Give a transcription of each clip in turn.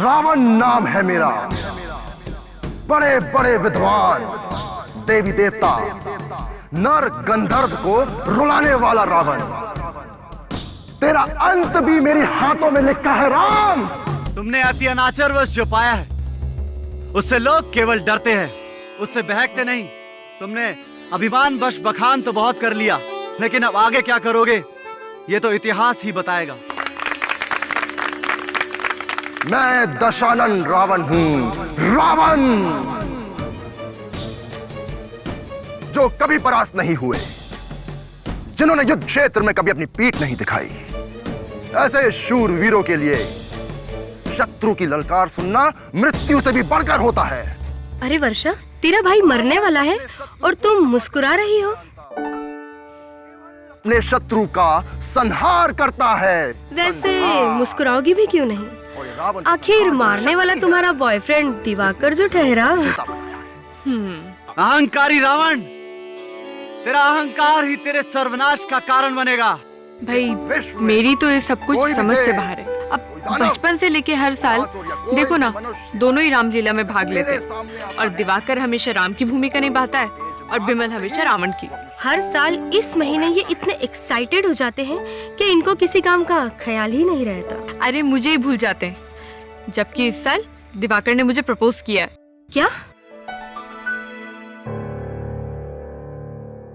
रावण नाम है मेरा। बड़े बड़े विद्वान, देवी देवता, नर गंधर्व को रुलाने वाला रावण। तेरा अंत भी मेरे हाथों में लिखा है राम। तुमने अति अनाचारवश जो पाया है उससे लोग केवल डरते हैं, उससे बहकते नहीं। तुमने अभिमान वश बखान तो बहुत कर लिया, लेकिन अब आगे क्या करोगे ये तो इतिहास ही बताएगा। मैं दशानन रावण हूं, रावण जो कभी परास्त नहीं हुए, जिन्होंने युद्ध क्षेत्र में कभी अपनी पीठ नहीं दिखाई। ऐसे शूर वीरों के लिए शत्रु की ललकार सुनना मृत्यु से भी बढ़कर होता है। अरे वर्षा, तेरा भाई मरने वाला है और तुम मुस्कुरा रही हो। अपने शत्रु का संहार करता है। वैसे मुस्कुराओगी भी क्यों नहीं? आखिर मारने वाला तुम्हारा बॉयफ्रेंड दिवाकर जो ठहरा। अहंकारी रावण, तेरा अहंकार ही तेरे सर्वनाश का कारण बनेगा। भाई मेरी तो ये सब कुछ समझ से बाहर है। अब बचपन से लेके हर साल देखो ना, दोनों ही रामलीला में भाग लेते और दिवाकर हमेशा राम की भूमिका निभाता है और बिमल हमेशा रावण की। हर साल इस महीने ये इतने एक्साइटेड हो जाते हैं कि इनको किसी काम का ख्याल ही नहीं रहता। अरे मुझे ही भूल जाते हैं, जबकि इस साल दिवाकर ने मुझे प्रपोज किया है। क्या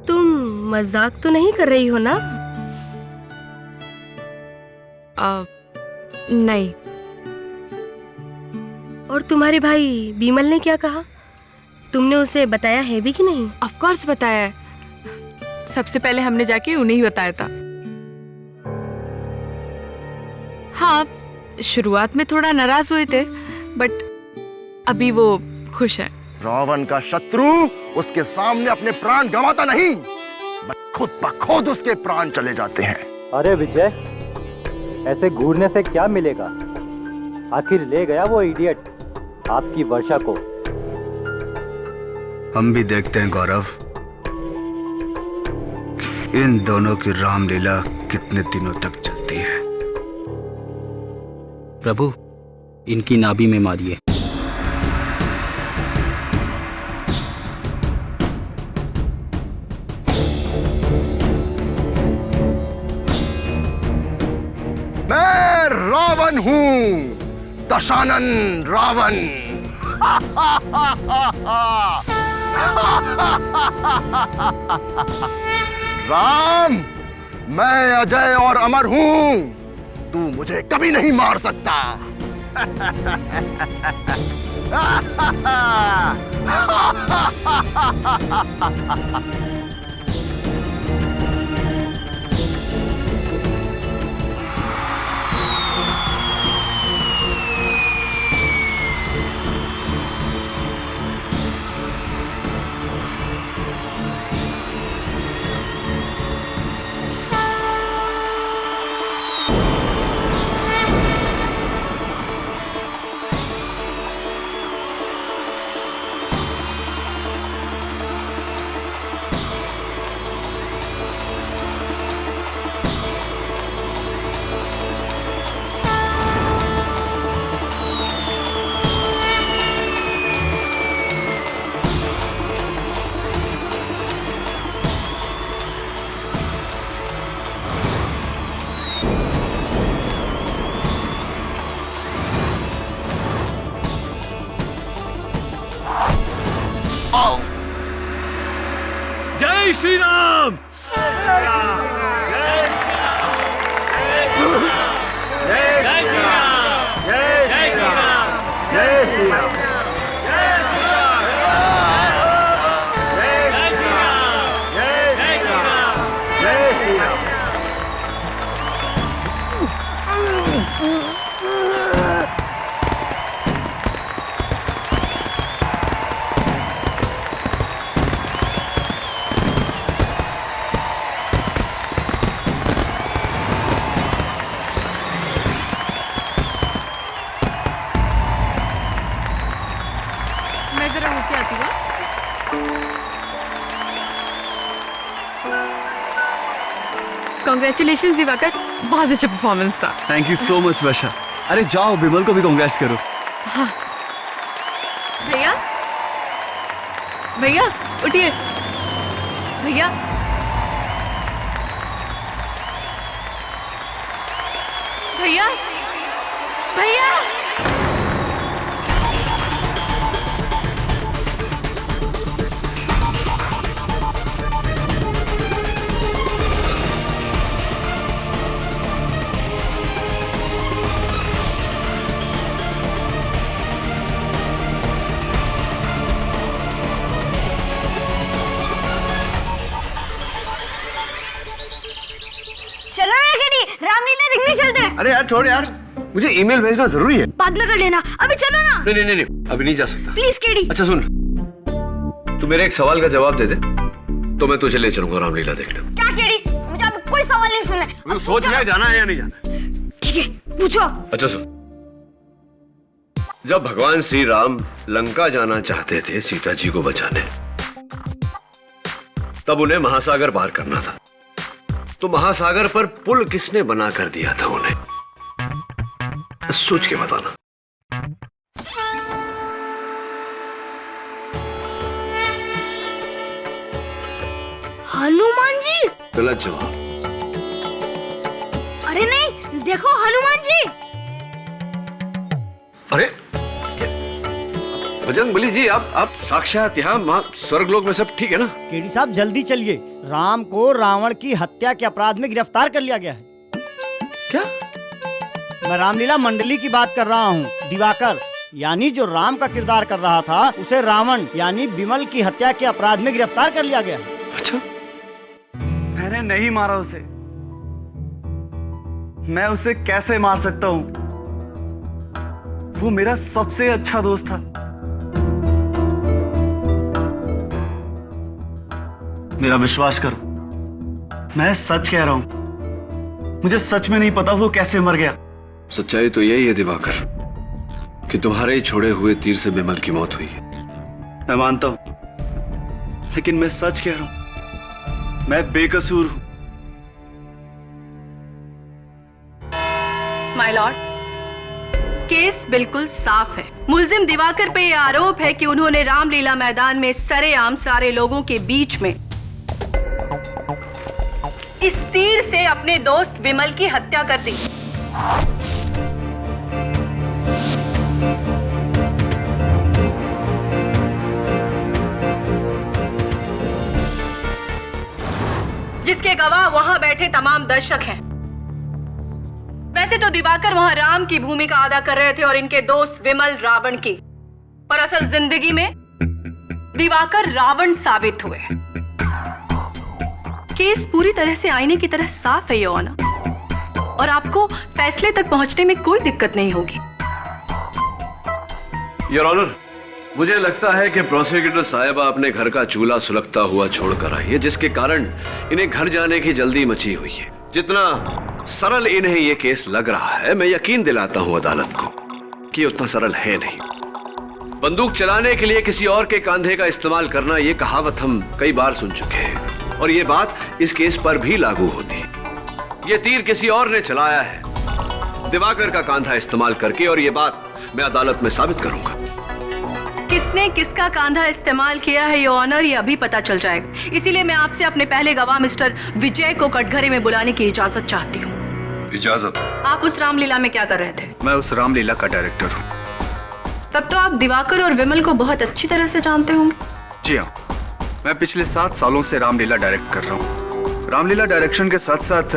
तुम मजाक तो नहीं कर रही हो ना? नहीं। और तुम्हारे भाई बिमल ने क्या कहा? तुमने उसे बताया है भी कि नहीं? ऑफ कोर्स बताया है, सबसे पहले हमने जाके उन्हें ही बताया था। हाँ, शुरुआत में थोड़ा नाराज हुए थे, बट अभी वो खुश है। रावण का शत्रु उसके सामने अपने प्राण गंवाता नहीं, बस खुद ब खुद उसके प्राण चले जाते हैं। अरे विजय, ऐसे घूरने से क्या मिलेगा? आखिर ले गया वो इडियट आपकी वर्षा को। हम भी देखते हैं गौरव, इन दोनों की रामलीला कितने दिनों तक चलती है। प्रभु, इनकी नाभि में मारिए। मैं रावण हूं, दशानन रावण। राम, मैं अजय और अमर हूं, तू मुझे कभी नहीं मार सकता। जय श्री राम। मैं जरा होके आती हूँ। कांग्रेचुलेशंस दिवाकर, बहुत अच्छा परफॉर्मेंस था। थैंक यू सो मच वर्षा। अरे जाओ, बिमल को भी कांग्रेट्स करो। हाँ। भैया, भैया उठिए। भैया, भैया, भैया। चलो ना गड़ी, रामलीला देखने चलते हैं। अरे यार छोड़ यार, मुझे ईमेल भेजना जरूरी है। बाद में कर लेना, अभी चलो ना। नहीं नहीं नहीं, अभी नहीं जा सकता। Please KD. अच्छा सुन, तू मेरे एक सवाल का जवाब दे दे तो मैं तुझे ले चलूंगा रामलीला देखने। क्या केडी? मुझे अब कोई सवाल नहीं सुनना। तू सोच ले जाना है या नहीं जाना। ठीक है, पूछो। अच्छा सुन, जब भगवान श्री राम लंका जाना चाहते थे सीता जी को बचाने, तब उन्हें महासागर पार करना था, तो महासागर पर पुल किसने बना कर दिया था उन्हें? सोच के बताना। हनुमान जी। गलत जवाब। अरे नहीं, देखो हनुमान जी। अरे बजरंगबली जी, आप साक्षात यहाँ स्वर्गलोक में सब ठीक है ना? केडी साहब जल्दी चलिए, राम को रावण की हत्या के अपराध में गिरफ्तार कर लिया गया है। क्या? मैं रामलीला मंडली की बात कर रहा हूँ। दिवाकर यानी जो राम का किरदार कर रहा था, उसे रावण यानी विमल की हत्या के अपराध में गिरफ्तार कर लिया गया है। अच्छा, मैंने नहीं मारा उसे। मैं उसे कैसे मार सकता हूँ? वो मेरा सबसे अच्छा दोस्त था। मेरा विश्वास करो, मैं सच कह रहा हूं। मुझे सच में नहीं पता वो कैसे मर गया। सच्चाई तो यही है दिवाकर कि तुम्हारे ही छोड़े हुए तीर से विमल की मौत हुई है। मैं मानता हूं, लेकिन मैं सच कह रहा हूं, मैं बेकसूर हूं। माय लॉर्ड, केस बिल्कुल साफ है। मुल्जिम दिवाकर पे यह आरोप है कि उन्होंने रामलीला मैदान में सरेआम सारे लोगों के बीच में इस तीर से अपने दोस्त विमल की हत्या कर दी। जिसके गवाह वहां बैठे तमाम दर्शक हैं। वैसे तो दिवाकर वहां राम की भूमिका अदा कर रहे थे और इनके दोस्त विमल रावण की, पर असल जिंदगी में दिवाकर रावण साबित हुए। केस पूरी तरह से आईने की तरह साफ है योर ऑनर, और आपको फैसले तक पहुंचने में कोई दिक्कत नहीं होगी। योर ऑनर, मुझे लगता है कि प्रोसिक्यूटर साहिबा अपने घर का चूल्हा सुलगता हुआ छोड़कर आई है, जिसके कारण इन्हें घर जाने की जल्दी मची हुई है। जितना सरल इन्हें यह केस लग रहा है, मैं यकीन दिलाता हूं अदालत को कि उतना सरल है नहीं। बंदूक चलाने के लिए किसी और के कंधे का इस्तेमाल करना, यह कहावत हम कई बार सुन चुके हैं, और यह बात इस केस पर भी लागू होती है। यह तीर किसी और ने चलाया है, दिवाकर का कंधा इस्तेमाल करके, और यह बात मैं अदालत में साबित करूंगा। किसने किसका कांधा इस्तेमाल किया है योर ऑनर, ये अभी पता चल जाएगा। इसीलिए मैं आपसे अपने पहले गवाह मिस्टर विजय को कटघरे में बुलाने की इजाजत चाहती हूँ। इजाजत? आप उस रामलीला में क्या कर रहे थे? मैं उस रामलीला का डायरेक्टर हूँ। तब तो आप दिवाकर और विमल को बहुत अच्छी तरह से जानते होंगे। जी हाँ, मैं पिछले 7 सालों से रामलीला डायरेक्ट कर रहा हूँ। रामलीला डायरेक्शन के साथ साथ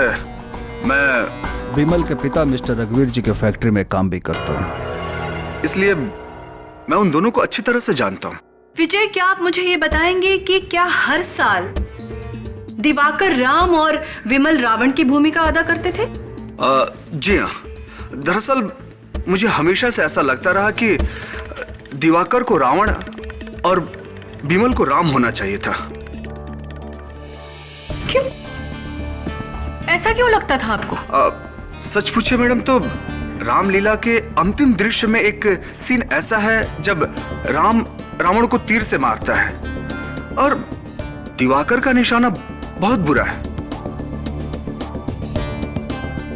मैं विमल के पिता मिस्टर रघुवीर जी के फैक्ट्री में काम भी करता हूँ, इसलिए मैं उन दोनों को अच्छी तरह से जानता हूँ। विजय, क्या आप मुझे ये बताएंगे कि क्या हर साल दिवाकर राम और विमल रावण की भूमिका अदा करते थे? जी हाँ, दरअसल मुझे हमेशा से ऐसा लगता रहा कि दिवाकर को रावण और विमल को राम होना चाहिए था। क्यों? ऐसा क्यों लगता था आपको? सच पूछे मैडम तो रामलीला के अंतिम दृश्य में एक सीन ऐसा है जब राम रावण को तीर से मारता है और दिवाकर का निशाना बहुत बुरा है।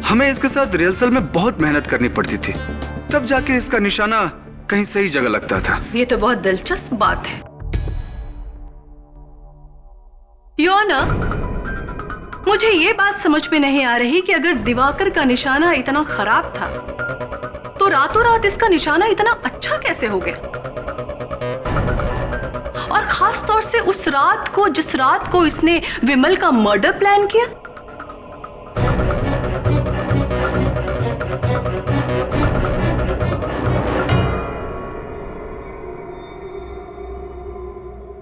हमें इसके साथ रिहर्सल में बहुत मेहनत करनी पड़ती थी, तब जाके इसका निशाना कहीं सही जगह लगता था। ये तो बहुत दिलचस्प बात है। योना, मुझे ये बात समझ में नहीं आ रही कि अगर दिवाकर का निशाना इतना खराब था तो रातों रात इसका निशाना इतना अच्छा कैसे हो गया, और खास तौर से उस रात को जिस रात को इसने विमल का मर्डर प्लान किया।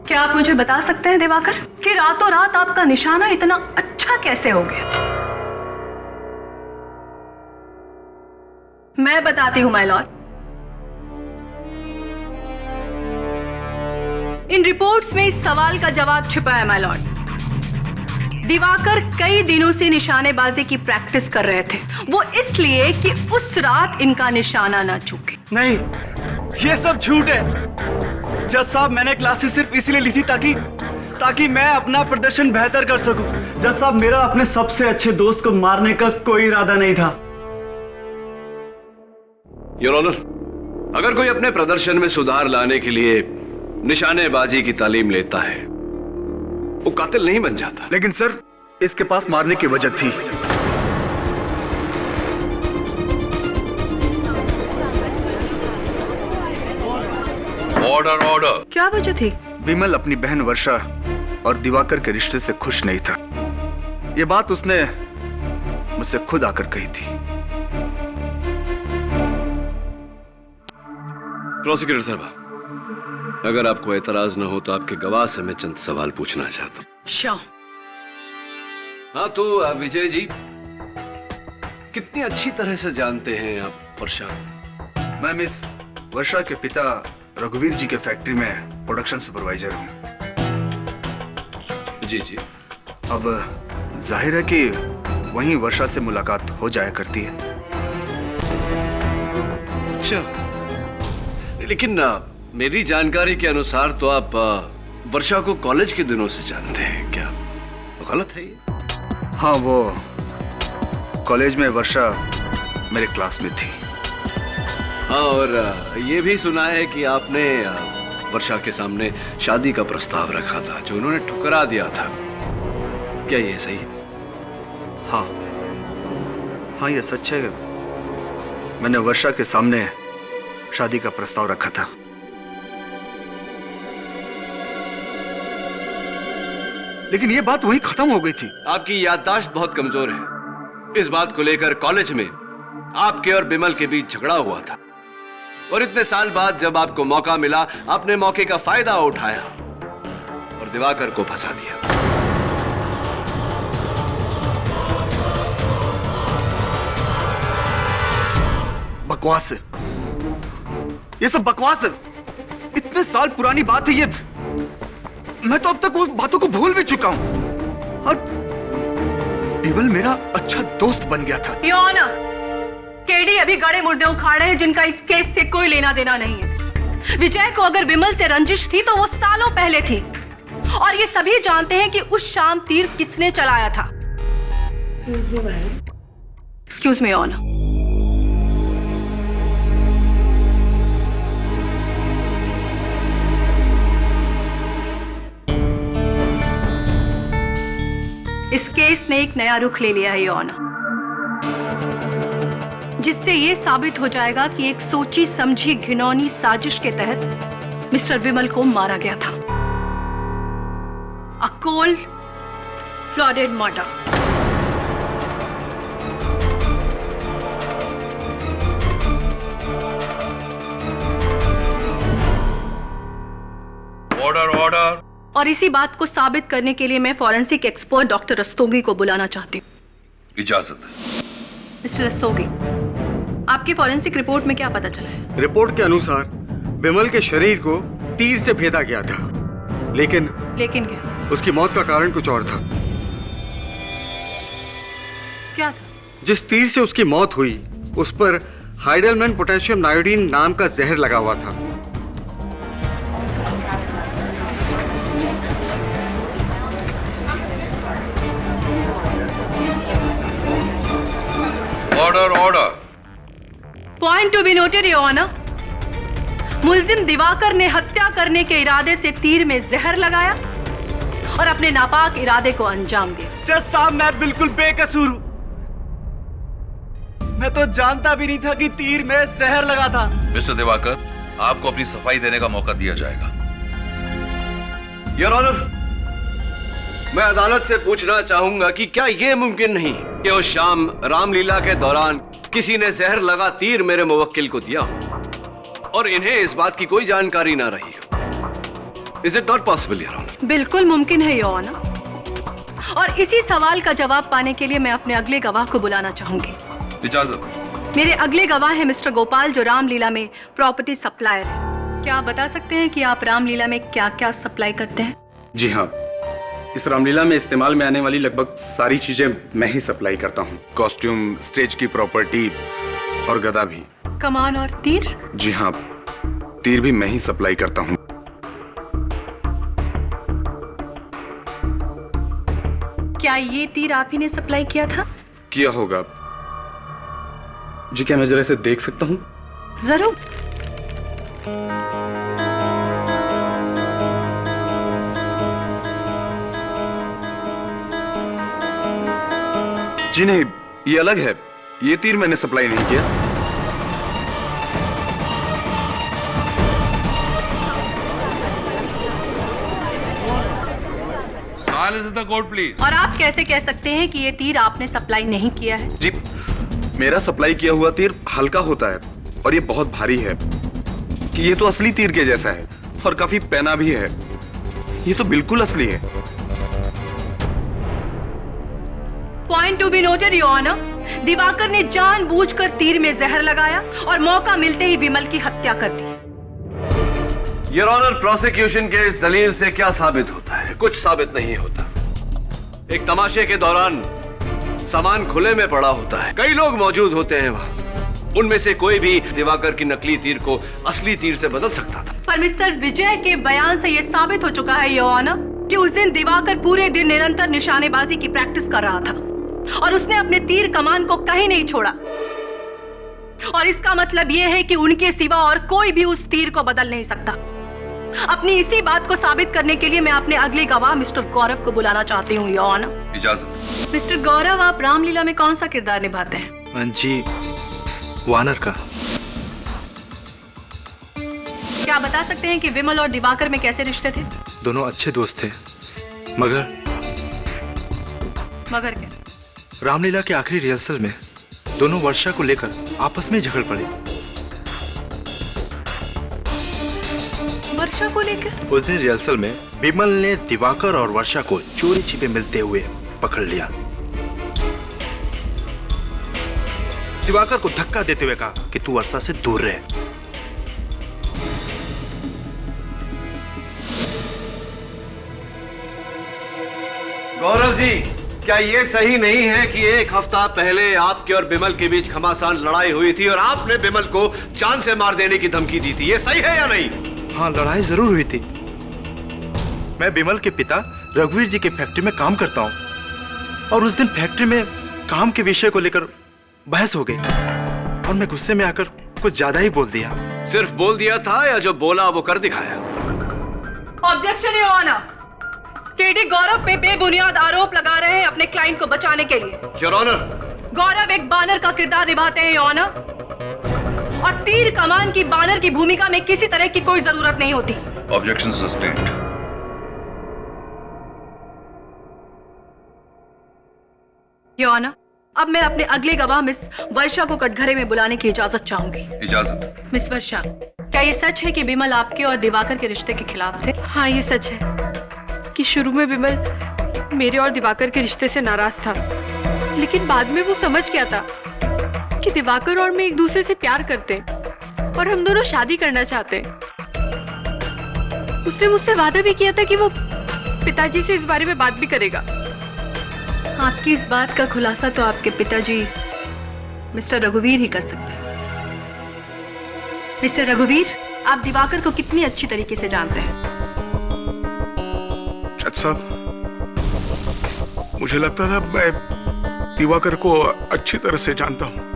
क्या आप मुझे बता सकते हैं दिवाकर कि रातों रात आपका निशाना इतना अच्छा कैसे हो गया? मैं बताती हूं माय लॉर्ड। इन रिपोर्ट्स में इस सवाल का जवाब छिपा है माय लॉर्ड। दिवाकर कई दिनों से निशानेबाजी की प्रैक्टिस कर रहे थे, वो इसलिए कि उस रात इनका निशाना ना चूके। नहीं, ये सब झूठ है। जज साहब, मैंने क्लासेस सिर्फ इसलिए ली थी ताकि मैं अपना प्रदर्शन बेहतर कर सकूं। जज साहब, मेरा अपने सबसे अच्छे दोस्त को मारने का कोई इरादा नहीं था। योर ऑनर, अगर कोई अपने प्रदर्शन में सुधार लाने के लिए निशानेबाजी की तालीम लेता है, वो कातिल नहीं बन जाता। लेकिन सर, इसके पास मारने की वजह थी। Order order. क्या वजह थी? विमल अपनी बहन वर्षा और दिवाकर के रिश्ते से खुश नहीं था। ये बात उसने मुझसे खुद आकर कही थी। प्रोसिक्यूटर साहब, अगर आपको एतराज न हो तो आपके गवाह से मैं चंद सवाल पूछना चाहता हूं। श्योर। हाँ, तो विजय जी, कितनी अच्छी तरह से जानते हैं आप वर्षा? मैं मिस वर्षा के पिता रघुवीर जी के फैक्ट्री में प्रोडक्शन सुपरवाइजर हूँ। जी जी। अब जाहिर है कि वहीं वर्षा से मुलाकात हो जाया करती है। अच्छा, लेकिन मेरी जानकारी के अनुसार तो आप वर्षा को कॉलेज के दिनों से जानते हैं, क्या गलत है ये? हाँ, वो कॉलेज में वर्षा मेरे क्लास में थी। हाँ, और ये भी सुना है कि आपने वर्षा के सामने शादी का प्रस्ताव रखा था जो उन्होंने ठुकरा दिया था। क्या ये सही है? हाँ हाँ, ये सच है। मैंने वर्षा के सामने शादी का प्रस्ताव रखा था। लेकिन ये बात वहीं खत्म हो गई थी। आपकी याददाश्त बहुत कमजोर है। इस बात को लेकर कॉलेज में आपके और बिमल के बीच झगड़ा हुआ था, और इतने साल बाद जब आपको मौका मिला, आपने मौके का फायदा उठाया और दिवाकर को फंसा दिया। बकवास है, ये सब बकवास है। इतने साल पुरानी बात है ये। मैं तो अब तक वो बातों को भूल भी चुका हूं। और बिमल मेरा अच्छा दोस्त बन गया था। योर ऑनर, केडी अभी गड़े मुर्दे उखाड़े हैं जिनका इस केस से कोई लेना देना नहीं है। विजय को अगर विमल से रंजिश थी तो वो सालों पहले थी, और ये सभी जानते हैं कि उस शाम तीर किसने चलाया था। Excuse me honour. इस केस ने एक नया रुख ले लिया है योर ऑनर, जिससे यह साबित हो जाएगा कि एक सोची समझी घिनौनी साजिश के तहत मिस्टर विमल को मारा गया था। A cold blooded murder. Order order. और इसी बात को साबित करने के लिए मैं फॉरेंसिक एक्सपर्ट डॉक्टर रस्तोगी को बुलाना चाहती हूँ। इजाजत। मिस्टर रस्तोगी, आपकी फॉरेंसिक रिपोर्ट में क्या पता चला है? रिपोर्ट के अनुसार विमल के शरीर को तीर से भेदा गया था, लेकिन क्या? उसकी मौत का कारण कुछ और था। क्या था? जिस तीर से उसकी मौत हुई उस पर हाइडलमैन पोटेशियम नायोडीन नाम का जहर लगा हुआ था। Order order. Point to be noted your honour. मुलजिम दिवाकर ने हत्या करने के इरादे से तीर में जहर लगाया और अपने नापाक इरादे को अंजाम दिया। जज साहब, मैं बिल्कुल बेकसूर हूँ। मैं तो जानता भी नहीं था कि तीर में जहर लगा था। मिस्टर दिवाकर, आपको अपनी सफाई देने का मौका दिया जाएगा। योर ऑनर, मैं अदालत से पूछना चाहूंगा कि क्या यह मुमकिन नहीं कि उस शाम रामलीला के दौरान किसी ने जहर लगा तीर मेरे मुवक्किल को दिया हो और इन्हें इस बात की कोई जानकारी ना रही हो। Is it not possible your honour? बिल्कुल मुमकिन है योर ऑनर, और इसी सवाल का जवाब पाने के लिए मैं अपने अगले गवाह को बुलाना चाहूंगी। इजाजत। मेरे अगले गवाह है मिस्टर गोपाल, जो रामलीला में प्रॉपर्टी सप्लायर है। क्या आप बता सकते हैं कि आप रामलीला में क्या क्या सप्लाई करते हैं? जी हाँ, इस रामलीला में इस्तेमाल में आने वाली लगभग सारी चीजें मैं ही सप्लाई करता हूँ। कॉस्ट्यूम, स्टेज की प्रॉपर्टी और गदा भी। कमान और तीर? जी हाँ, तीर भी मैं ही सप्लाई करता हूँ। क्या ये तीर आप ही ने सप्लाई किया था? किया होगा जी। क्या मैं जरा इसे देख सकता हूँ? जरूर। जी नहीं, ये अलग है। ये तीर मैंने सप्लाई नहीं किया। Court please. और आप कैसे कह सकते हैं कि ये तीर आपने सप्लाई नहीं किया है? जी, मेरा सप्लाई किया हुआ तीर हल्का होता है और ये बहुत भारी है। कि ये तो असली तीर के जैसा है और काफी पैना भी है। ये तो बिल्कुल असली है। Point to be noted your honour, Divakar ने जानबूझकर तीर में जहर लगाया और मौका मिलते ही विमल की हत्या कर दी। योर ऑनर, प्रोसिक्यूशन के इस दलील से क्या साबित होता है? कुछ साबित नहीं होता। एक तमाशे के दौरान सामान खुले में पड़ा होता है, कई लोग मौजूद होते हैं वहां। उनमें से कोई भी दिवाकर की नकली तीर को असली तीर से बदल सकता था। पर मिस्टर विजय के बयान से यह साबित हो चुका है योर ऑनर कि उस दिन दिवाकर पूरे दिन निरंतर निशानेबाजी की प्रैक्टिस कर रहा था और उसने अपने तीर कमान को कहीं नहीं छोड़ा। और इसका मतलब यह है कि उनके सिवा और कोई भी उस तीर को बदल नहीं सकता। अपनी इसी बात को साबित करने के लिए मैं अपने अगले गवाह मिस्टर गौरव को बुलाना चाहती हूँ योर ऑनर। इजाजत। मिस्टर गौरव, आप रामलीला में कौन सा किरदार निभाते हैं? जी, वानर का। क्या आप बता सकते हैं कि विमल और दिवाकर में कैसे रिश्ते थे? दोनों अच्छे दोस्त थे, मगर क्या? रामलीला के आखिरी रिहर्सल में दोनों वर्षा को लेकर आपस में झगड़ पड़े। वर्षा को लेकर? उस दिन रिहर्सल में विमल ने दिवाकर और वर्षा को चोरी छिपे मिलते हुए पकड़ लिया। दिवाकर को धक्का देते हुए कहा कि तू वर्षा से दूर रहे। गौरव जी, क्या ये सही नहीं है कि एक हफ्ता पहले आपके और बिमल के बीच घमासान लड़ाई हुई थी और आपने बिमल को जान से मार देने की धमकी दी थी? ये सही है या नहीं? हाँ, लड़ाई जरूर हुई थी। मैं बिमल के पिता रघुवीर जी के फैक्ट्री में काम करता हूँ और उस दिन फैक्ट्री में काम के विषय को लेकर बहस हो गई और मैं गुस्से में आकर कुछ ज्यादा ही बोल दिया। सिर्फ बोल दिया था या जो बोला वो कर दिखाया? ऑब्जेक्शन योर ऑनर, केडी गौरव पे बेबुनियाद आरोप लगा रहे हैं अपने क्लाइंट को बचाने के लिए। योर ऑनर, गौरव एक बानर का किरदार निभाते हैं योर ऑनर, और तीर कमान की बानर की भूमिका में किसी तरह की कोई जरूरत नहीं होती। Objection sustained. योर ऑनर, अब मैं अपने अगले गवाह मिस वर्षा को कटघरे में बुलाने की इजाजत चाहूंगी। इजाजत। मिस वर्षा, क्या ये सच है कि विमल आपके और दिवाकर के रिश्ते के खिलाफ थे? हाँ, ये सच है कि शुरू में विमल मेरे और दिवाकर के रिश्ते से नाराज था, लेकिन बाद में वो समझ गया था कि दिवाकर और मैं एक दूसरे से प्यार करते हैं और हम दोनों शादी करना चाहते हैं। उसने मुझसे वादा भी किया था कि वो पिताजी से इस बारे में बात भी करेगा। आपकी इस बात का खुलासा तो आपके पिताजी मिस्टर रघुवीर ही कर सकते हैं। मिस्टर रघुवीर, आप दिवाकर को कितनी अच्छी तरीके से जानते हैं? जज साहब, मुझे लगता था मैं दिवाकर को अच्छी तरह से जानता हूं,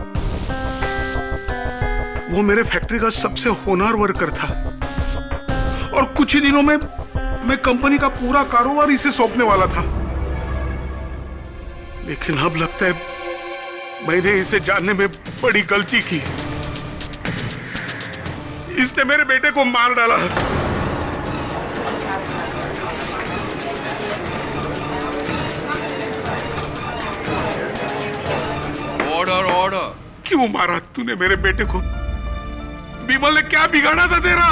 वो मेरे फैक्ट्री का सबसे होनहार वर्कर था और कुछ ही दिनों में मैं कंपनी का पूरा कारोबार इसे सौंपने वाला था। लेकिन अब लगता है मैंने इसे जानने में बड़ी गलती की। इसने मेरे बेटे को मार डाला। Order order. क्यों मारा तूने मेरे बेटे को? विमल ने क्या बिगाड़ा था तेरा?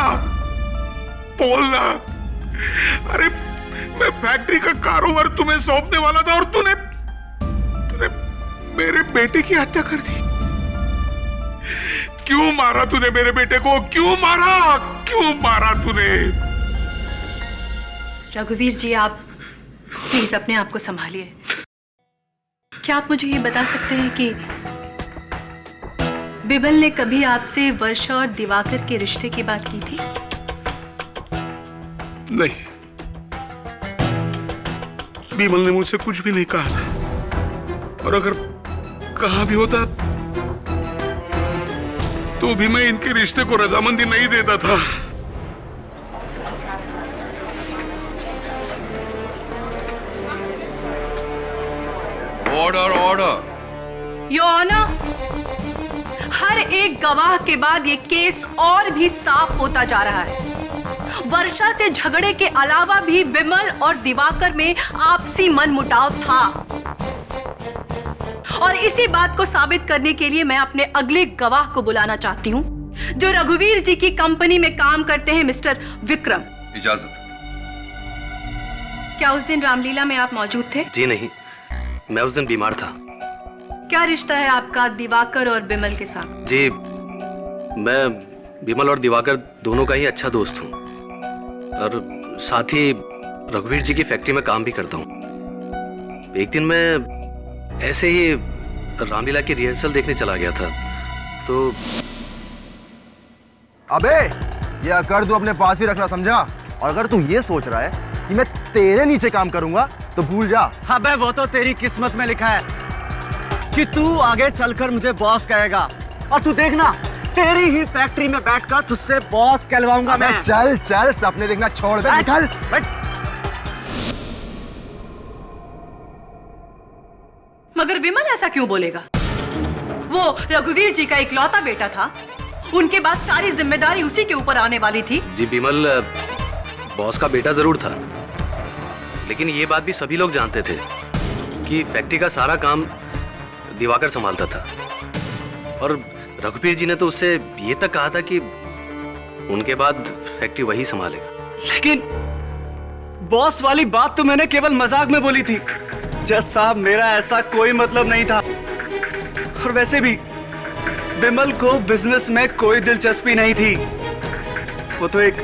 बोलना। अरे मैं फैक्ट्री का कारोबार तुम्हें सौंपने वाला था और तूने मेरे बेटे की हत्या कर दी। क्यों मारा तूने मेरे बेटे को? क्यों मारा तूने? रघुवीर जी, आप प्लीज अपने आप को संभालिए। क्या आप मुझे ये बता सकते हैं कि बिमल ने कभी आपसे वर्षा और दिवाकर के रिश्ते की बात की थी? नहीं, विमल ने मुझसे कुछ भी नहीं कहा था और अगर कहा भी होता तो भी मैं इनके रिश्ते को रजामंदी नहीं देता था। Order order. योर ऑनर, हर एक गवाह के बाद ये केस और भी साफ होता जा रहा है। वर्षा से झगड़े के अलावा भी विमल और दिवाकर में आपसी मनमुटाव था और इसी बात को साबित करने के लिए मैं अपने अगले गवाह को बुलाना चाहती हूँ, जो रघुवीर जी की कंपनी में काम करते हैं, मिस्टर विक्रम। इजाजत। क्या उस दिन रामलीला में आप मौजूद थे? जी नहीं, मैं उस दिन बीमार था। क्या रिश्ता है आपका दिवाकर और विमल के साथ? जी, मैं विमल और दिवाकर दोनों का ही अच्छा दोस्त हूँ और साथ ही रघुवीर जी की फैक्ट्री में काम भी करता हूँ। एक दिन मैं ऐसे ही रामलीला की रिहर्सल देखने चला गया था तो अबे ये अकड़ तू अपने पास ही रखना, समझा? और अगर तू ये सोच रहा है कि मैं तेरे नीचे काम करूंगा तो भूल जा। अबे वो तो तेरी किस्मत में लिखा है कि तू आगे चलकर मुझे बॉस कहेगा और तू देखना तेरी ही फैक्ट्री में बैठकर तुझसे बॉस कहलवाऊंगा मैं। चल चल, सपने देखना छोड़ दे, निकल। मगर विमल ऐसा क्यों बोलेगा? वो रघुवीर जी का इकलौता बेटा था, उनके बाद सारी जिम्मेदारी उसी के ऊपर आने वाली थी। जी, विमल बॉस का बेटा जरूर था, लेकिन ये बात भी सभी लोग जानते थे कि फैक्ट्री का सारा काम दिवाकर संभालता था और रघुवीर जी ने तो उससे ये तक कहा था कि उनके बाद फैक्ट्री वही संभालेगा। लेकिन बॉस वाली बात तो मैंने केवल मजाक में बोली थी। जज साहब, मेरा ऐसा कोई मतलब नहीं था और वैसे भी विमल को बिजनेस में कोई दिलचस्पी नहीं थी। वो तो एक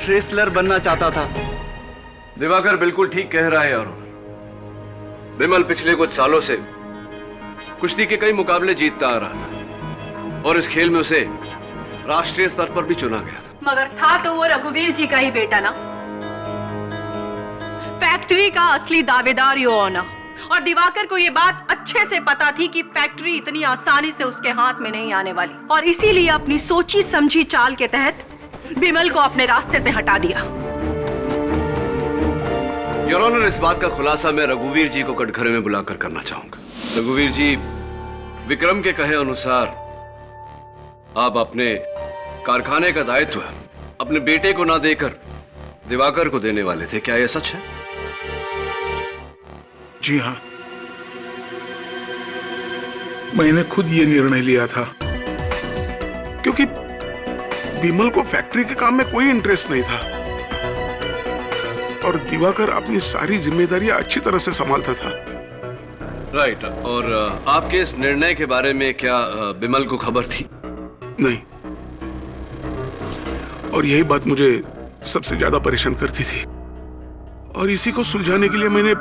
रेसलर बनना चाहता था। दिवाकर बिल्कुल ठीक कह रहा है। और विमल पिछले कुछ सालों से कुश्ती के कई मुकाबले जीतता आ रहा था और इस खेल में उसे राष्ट्रीय स्तर पर भी चुना गया था। मगर था तो वो रघुवीर जी का ही बेटा ना, फैक्ट्री का असली दावेदार यो होना। और दिवाकर को ये बात अच्छे से पता थी कि फैक्ट्री इतनी आसानी से उसके हाथ में नहीं आने वाली और इसीलिए अपनी सोची समझी चाल के तहत विमल को अपने रास्ते से हटा दिया। योर ऑनर, इस बात का खुलासा मैं रघुवीर जी को कटघरे में बुलाकर करना चाहूंगा। रघुवीर जी, विक्रम के कहे अनुसार आप अपने कारखाने का दायित्व अपने बेटे को ना देकर दिवाकर को देने वाले थे, क्या यह सच है? जी हाँ, मैंने खुद ये निर्णय लिया था क्योंकि विमल को फैक्ट्री के काम में कोई इंटरेस्ट नहीं था और दिवाकर अपनी सारी जिम्मेदारियां अच्छी तरह से संभालता था। राइट। और आपके इस निर्णय के बारे में क्या विमल को खबर थी? नहीं, और यही बात मुझे सबसे ज्यादा परेशान करती थी और इसी को सुलझाने के लिए मैंने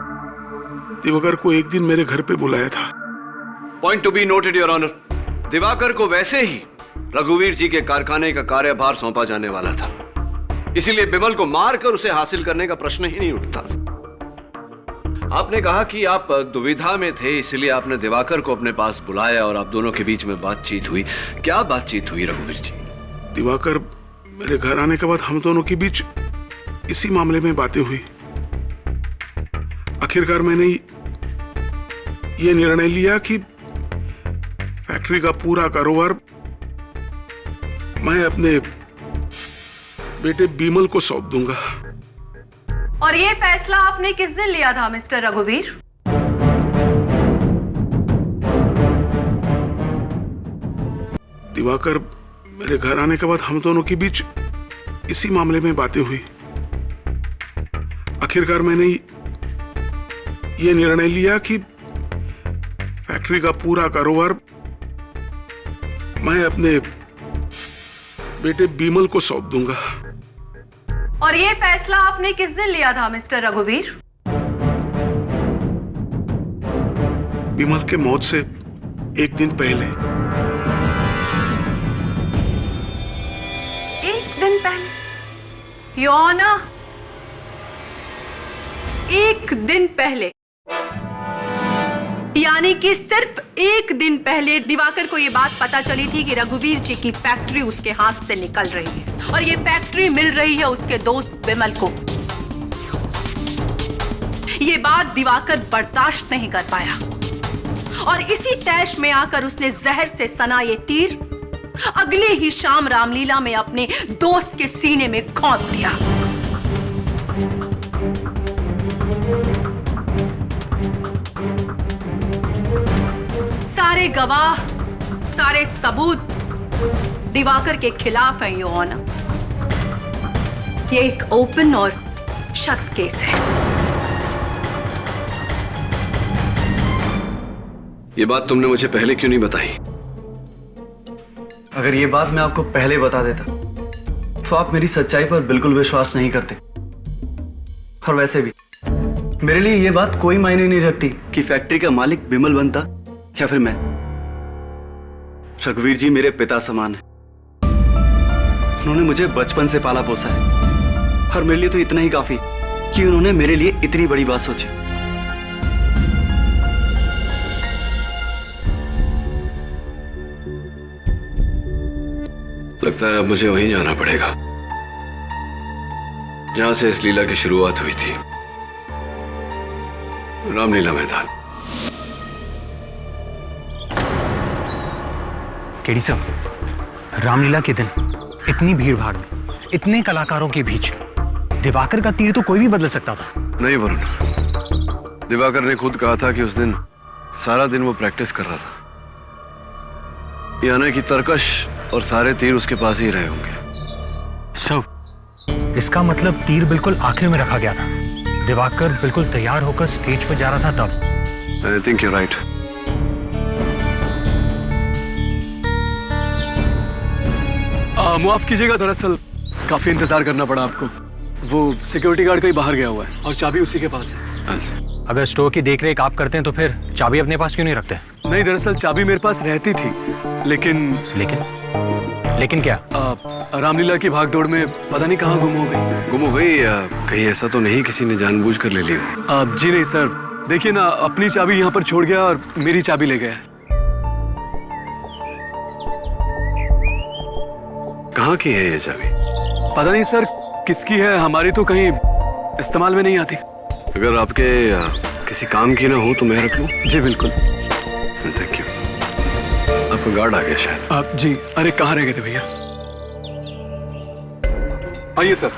दिवाकर को एक दिन मेरे घर पे बुलाया था। Point to be noted your honour. Divakar को वैसे ही रघुवीर जी के कारखाने का कार्यभार सौंपा जाने वाला था, इसीलिए विमल को मारकर उसे हासिल करने का प्रश्न ही नहीं उठता। आपने कहा कि आप दुविधा में थे, इसलिए आपने दिवाकर को अपने पास बुलाया और आप दोनों के बीच में बातचीत हुई। क्या बातचीत हुई रघुवीर जी? दिवाकर मेरे घर आने के बाद हम दोनों के बीच इसी मामले में बातें हुई। आखिरकार मैंने ये निर्णय लिया कि फैक्ट्री का पूरा कारोबार मैं अपने बेटे बिमल को सौंप दूंगा। और ये फैसला आपने किस दिन लिया था मिस्टर रघुवीर? दिवाकर मेरे घर आने के बाद हम दोनों के बीच इसी मामले में बातें हुई। आखिरकार मैंने ये निर्णय लिया कि फैक्ट्री का पूरा कारोबार मैं अपने बेटे बिमल को सौंप दूंगा। और ये फैसला आपने किस दिन लिया था मिस्टर रघुवीर? बिमल के मौत से एक दिन पहले। एक दिन पहले? योर ऑनर, एक दिन पहले, यानी कि सिर्फ एक दिन पहले दिवाकर को यह बात पता चली थी कि रघुवीर जी की फैक्ट्री उसके हाथ से निकल रही है और ये फैक्ट्री मिल रही है उसके दोस्त बिमल को। ये बात दिवाकर बर्दाश्त नहीं कर पाया और इसी तैश में आकर उसने जहर से सना ये तीर अगले ही शाम रामलीला में अपने दोस्त के सीने में घोंप दिया। सारे गवाह, सारे सबूत दिवाकर के खिलाफ है योर ऑनर। ये एक ओपन और शत केस है। ये बात तुमने मुझे पहले क्यों नहीं बताई? अगर ये बात मैं आपको पहले बता देता तो आप मेरी सच्चाई पर बिल्कुल विश्वास नहीं करते। और वैसे भी मेरे लिए ये बात कोई मायने नहीं रखती कि फैक्ट्री का मालिक बिमल बनता या फिर मैं। रघुवीर जी मेरे पिता समान है। उन्होंने मुझे बचपन से पाला पोसा है और मेरे लिए तो इतना ही काफी कि उन्होंने मेरे लिए इतनी बड़ी बात सोची। लगता है अब मुझे वहीं जाना पड़ेगा जहां से इस लीला की शुरुआत हुई थी, रामलीला मैदान। केडी साहब, रामलीला के दिन इतनी भीड़ भाड़ में, इतने कलाकारों के बीच दिवाकर का तीर तो कोई भी बदल सकता था। नहीं वरुण, दिवाकर ने खुद कहा था कि उस दिन सारा दिन वो प्रैक्टिस कर रहा था, यानी कि तरकश और सारे तीर उसके पास ही रहे होंगे। सर, इसका मतलब तीर बिल्कुल आखिर में रखा गया था। दिवाकर बिल्कुल तैयार होकर स्टेज पर जा रहा था तब। I think you right. माफ कीजिएगा, दरअसल काफी इंतजार करना पड़ा आपको। वो सिक्योरिटी गार्ड कहीं बाहर गया हुआ है और चाबी उसी के पास है। अगर स्टोर की देखरेख आप करते हैं तो फिर चाबी अपने पास क्यों नहीं रखते? नहीं, दरअसल चाबी मेरे पास रहती थी, लेकिन क्या? रामलीला की भागदौड़ में पता नहीं कहाँ गुम हो गई। गुम हो गई या कहीं ऐसा तो नहीं किसी ने जानबूझकर ले ली हो? जी नहीं सर, देखिए ना, अपनी चाबी यहाँ पर छोड़ गया और मेरी चाबी ले गया। कहाँ की है ये चाबी? पता नहीं सर किसकी है, हमारी तो कहीं इस्तेमाल में नहीं आती। अगर आपके किसी काम की ना हो तो मैं रख लूं? जी बिल्कुल। Thank you. आपका गार्ड आ गया शायद। आप जी, अरे कहाँ रह गए थे भैया? आइए सर।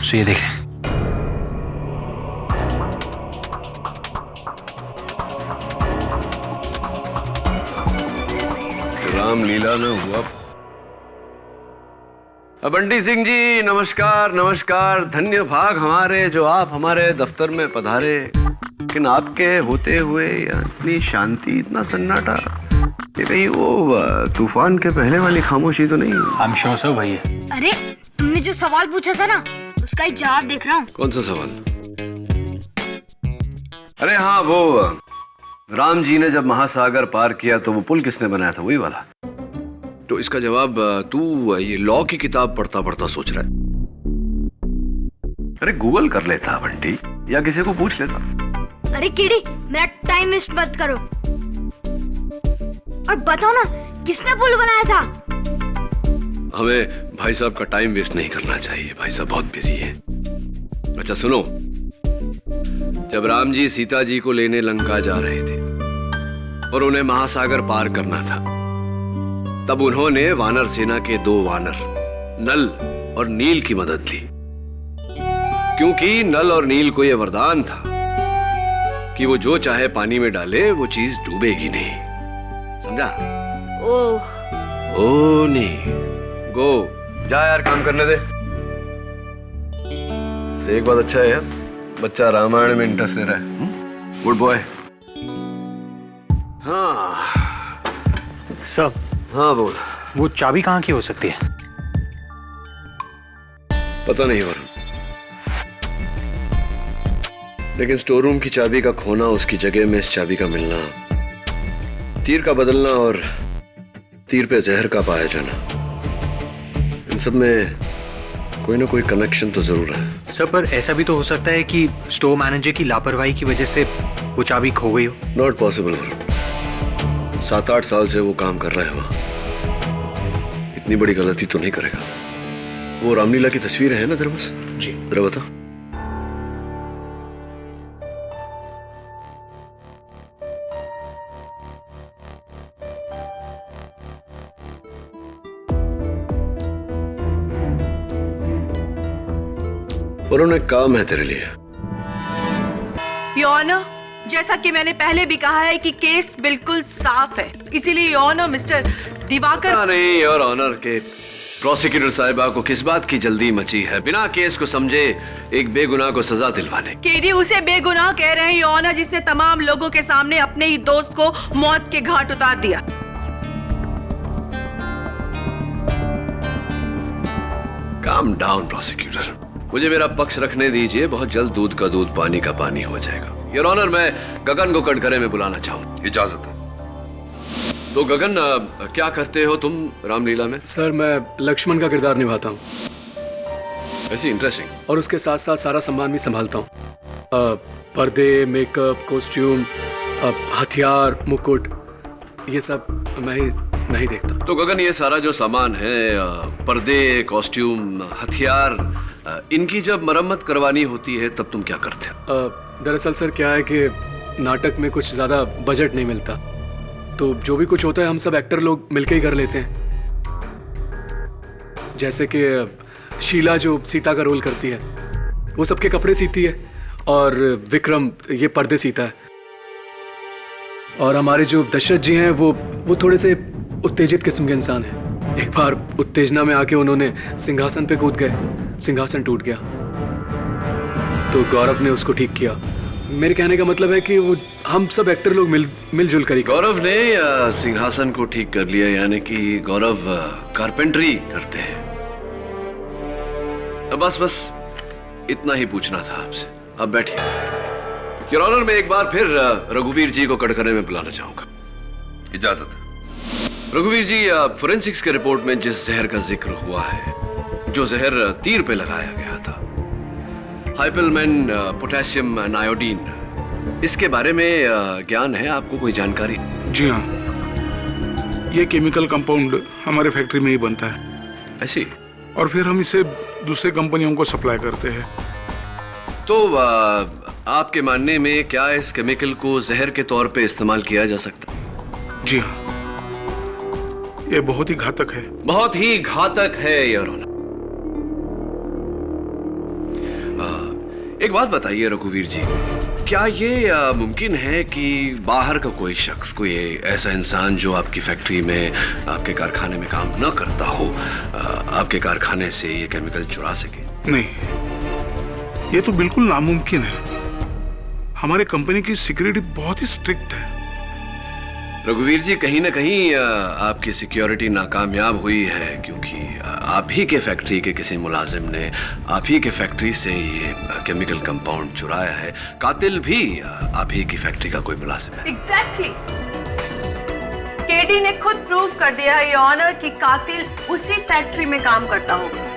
तो ये देखें, रामलीला न हुआ। बंटी सिंह जी नमस्कार। नमस्कार, धन्य भाग हमारे जो आप हमारे दफ्तर में पधारे। लेकिन आपके होते हुए इतनी शांति, इतना सन्नाटा, ये कहीं वो तूफान के पहले वाली खामोशी तो नहीं? I'm sure sir, वही है। अरे तुमने जो सवाल पूछा था ना, उसका ही जवाब देख रहा हूँ। कौन सा सवाल? अरे हाँ, वो राम जी ने जब महासागर पार किया तो वो पुल किसने बनाया था, वही वाला? तो इसका जवाब तू ये लॉ की किताब पढ़ता पढ़ता सोच रहा है? अरे गूगल कर लेता बंटी, या किसी को पूछ लेता। अरे कीड़ी, मेरा टाइम वेस्ट मत करो और बताओ ना, किसने पुल बनाया था? हमें भाई साहब का टाइम वेस्ट नहीं करना चाहिए, भाई साहब बहुत बिजी है। अच्छा सुनो, जब राम जी सीता जी को लेने लंका जा रहे थे और उन्हें महासागर पार करना था, तब उन्होंने वानर सेना के 2 वानर नल और नील की मदद ली, क्योंकि नल और नील को यह वरदान था कि वो जो चाहे पानी में डाले वो चीज डूबेगी नहीं, समझा? ओ नहीं, गो जा यार, काम करने दे। से एक बात अच्छा है यार, बच्चा रामायण में इंटरेस्टेड है। Good boy. हाँ सर। हाँ बोल। वो चाबी कहाँ की हो सकती है? पता नहीं वरुण, लेकिन स्टोर रूम की चाबी का खोना, उसकी जगह में इस चाबी का मिलना, तीर का बदलना और तीर पे जहर का पाया जाना, इन सब में कोई ना कोई कनेक्शन तो जरूर है। सर पर ऐसा भी तो हो सकता है कि स्टोर मैनेजर की लापरवाही की वजह से वो चाबी खो गई हो। नॉट पॉसिबल वरुण, 7-8 साल से वो काम कर रहा है वहां, इतनी बड़ी गलती तो नहीं करेगा। वो रामलीला की तस्वीर है ना तेरे पास? जी। जरा बता। वरुण, एक काम है तेरे लिए। योर ऑनर, जैसा कि मैंने पहले भी कहा है कि केस बिल्कुल साफ है, इसीलिए योर ऑनर मिस्टर दिवाकर। नहीं योर ऑनर, के प्रोसिक्यूटर साहिबा को किस बात की जल्दी मची है बिना केस को समझे एक बेगुनाह को सजा दिलवाने? केडी उसे बेगुनाह कह रहे हैं योर ऑनर, जिसने तमाम लोगों के सामने अपने ही दोस्त को मौत के घाट उतार दिया। काम डाउन प्रोसिक्यूटर, मुझे मेरा पक्ष रखने दीजिए, बहुत जल्द दूध का दूध पानी का पानी हो जाएगा। योर ऑनर, मैं गगन को कटघरे में बुलाना चाहूँ। इजाजत है। तो गगन, क्या करते हो तुम रामलीला में? सर मैं लक्ष्मण का किरदार निभाता हूँ। ऐसी इंटरेस्टिंग। और उसके साथ साथ सारा सामान भी संभालता हूँ, पर्दे, मेकअप, कॉस्ट्यूम, हथियार, मुकुट, ये सब मैं ही देखता हूँ। तो गगन, ये सारा जो सामान है, पर्दे, कॉस्ट्यूम, हथियार, इनकी जब मरम्मत करवानी होती है तब तुम क्या करते हो? दरअसल सर क्या है कि नाटक में कुछ ज़्यादा बजट नहीं मिलता, तो जो भी कुछ होता है हम सब एक्टर लोग मिलके ही कर लेते हैं। जैसे कि शीला जो सीता का रोल करती है, वो सबके कपड़े सीती है, और विक्रम ये पर्दे सीता है, और हमारे जो दशरथ जी हैं वो थोड़े से उत्तेजित किस्म के इंसान हैं। एक बार उत्तेजना में आके उन्होंने सिंहासन पे कूद गए, सिंहासन टूट गया, तो गौरव ने उसको ठीक किया। मेरे कहने का मतलब है कि वो हम सब एक्टर लोग मिलजुल कर ही। गौरव ने सिंहासन को ठीक कर लिया, यानी कि गौरव कारपेंटरी करते हैं। बस इतना ही पूछना था आपसे, अब बैठिए। योर ऑनर, मैं एक बार फिर रघुवीर जी को कटघरे में बुलाना चाहूंगा। इजाजत। रघुवीर जी, फोरेंसिक्स के रिपोर्ट में जिस जहर का जिक्र हुआ है, जो जहर तीर पे लगाया गया था, हाइपलमैन पोटेशियम नायोडीन, इसके बारे में ज्ञान है आपको? कोई जानकारी? जी हाँ, ये केमिकल कंपाउंड हमारे फैक्ट्री में ही बनता है। ऐसी? और फिर हम इसे दूसरे कंपनियों को सप्लाई करते हैं। तो आपके मानने में क्या इस केमिकल को जहर के तौर पे इस्तेमाल किया जा सकता है? जी हाँ, ये बहुत ही घातक है। बहुत ही घातक है योर ऑनर। एक बात बताइए रघुवीर जी, क्या ये मुमकिन है कि बाहर का कोई शख्स, कोई ऐसा इंसान जो आपकी फैक्ट्री में, आपके कारखाने में काम न करता हो, आपके कारखाने से ये केमिकल चुरा सके? नहीं, ये तो बिल्कुल नामुमकिन है। हमारे कंपनी की सिक्योरिटी बहुत ही स्ट्रिक्ट है। रघुवीर जी, कहीं ना कहीं आपकी सिक्योरिटी नाकामयाब हुई है, क्योंकि आप ही के फैक्ट्री के किसी मुलाजिम ने आप ही के फैक्ट्री से ये केमिकल कंपाउंड चुराया है। कातिल भी आप ही की फैक्ट्री का कोई मुलाजिम है। एग्जैक्टली। केडी ने खुद प्रूव कर दिया है योर ऑनर कि कातिल उसी फैक्ट्री में काम करता होगा।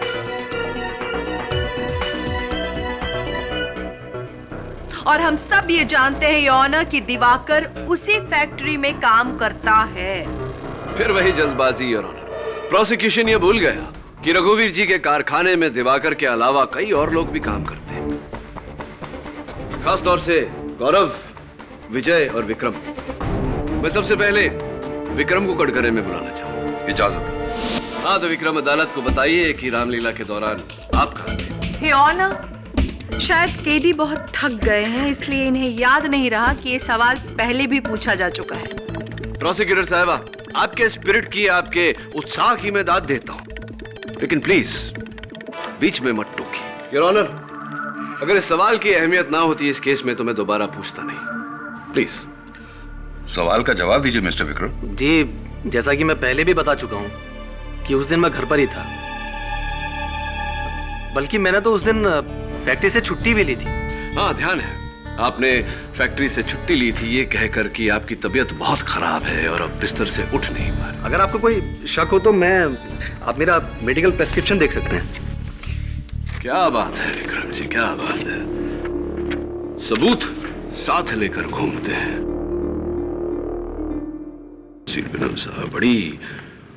और हम सब ये जानते हैं योर ऑनर कि दिवाकर उसी फैक्ट्री में काम करता है। फिर वही जल्दबाजी योर ऑनर। प्रोसिक्यूशन ये भूल गया कि रघुवीर जी के कारखाने में दिवाकर के अलावा कई और लोग भी काम करते हैं, खास तौर से गौरव, विजय और विक्रम। मैं सबसे पहले विक्रम को कटघरे में बुलाना चाहूंगा। इजाजत। हाँ तो विक्रम, अदालत को बताइए कि रामलीला के दौरान आप कहाँ थे? योर ऑनर, शायद केडी बहुत थक गए हैं, इसलिए इन्हें याद नहीं रहा कि ये सवाल पहले भी पूछा जा चुका है। प्रोसिक्यूटर साहबा, आपके स्पिरिट की, आपके उत्साह की मैं दाद देता हूं, लेकिन प्लीज बीच में मत टोकिए। योर ऑनर, अगर इस सवाल की अहमियत ना होती इस केस में तो मैं दोबारा पूछता नहीं। प्लीज सवाल का जवाब दीजिए मिस्टर विक्रम। जी, जैसा कि मैं पहले भी बता चुका हूं कि उस दिन मैं घर पर ही था, बल्कि मैंने तो उस दिन फैक्ट्री से छुट्टी भी ली थी। हाँ, ध्यान है, आपने फैक्ट्री से छुट्टी ली थी ये कहकर कि आपकी तबीयत बहुत खराब है और अब बिस्तर से उठ नहीं पा रहे। अगर आपको कोई शक हो तो आप मेरा मेडिकल प्रेस्क्रिप्शन देख सकते हैं। क्या बात है विक्रम जी, क्या बात है। सबूत साथ लेकर घूमते हैं। विक्रम साहब, बड़ी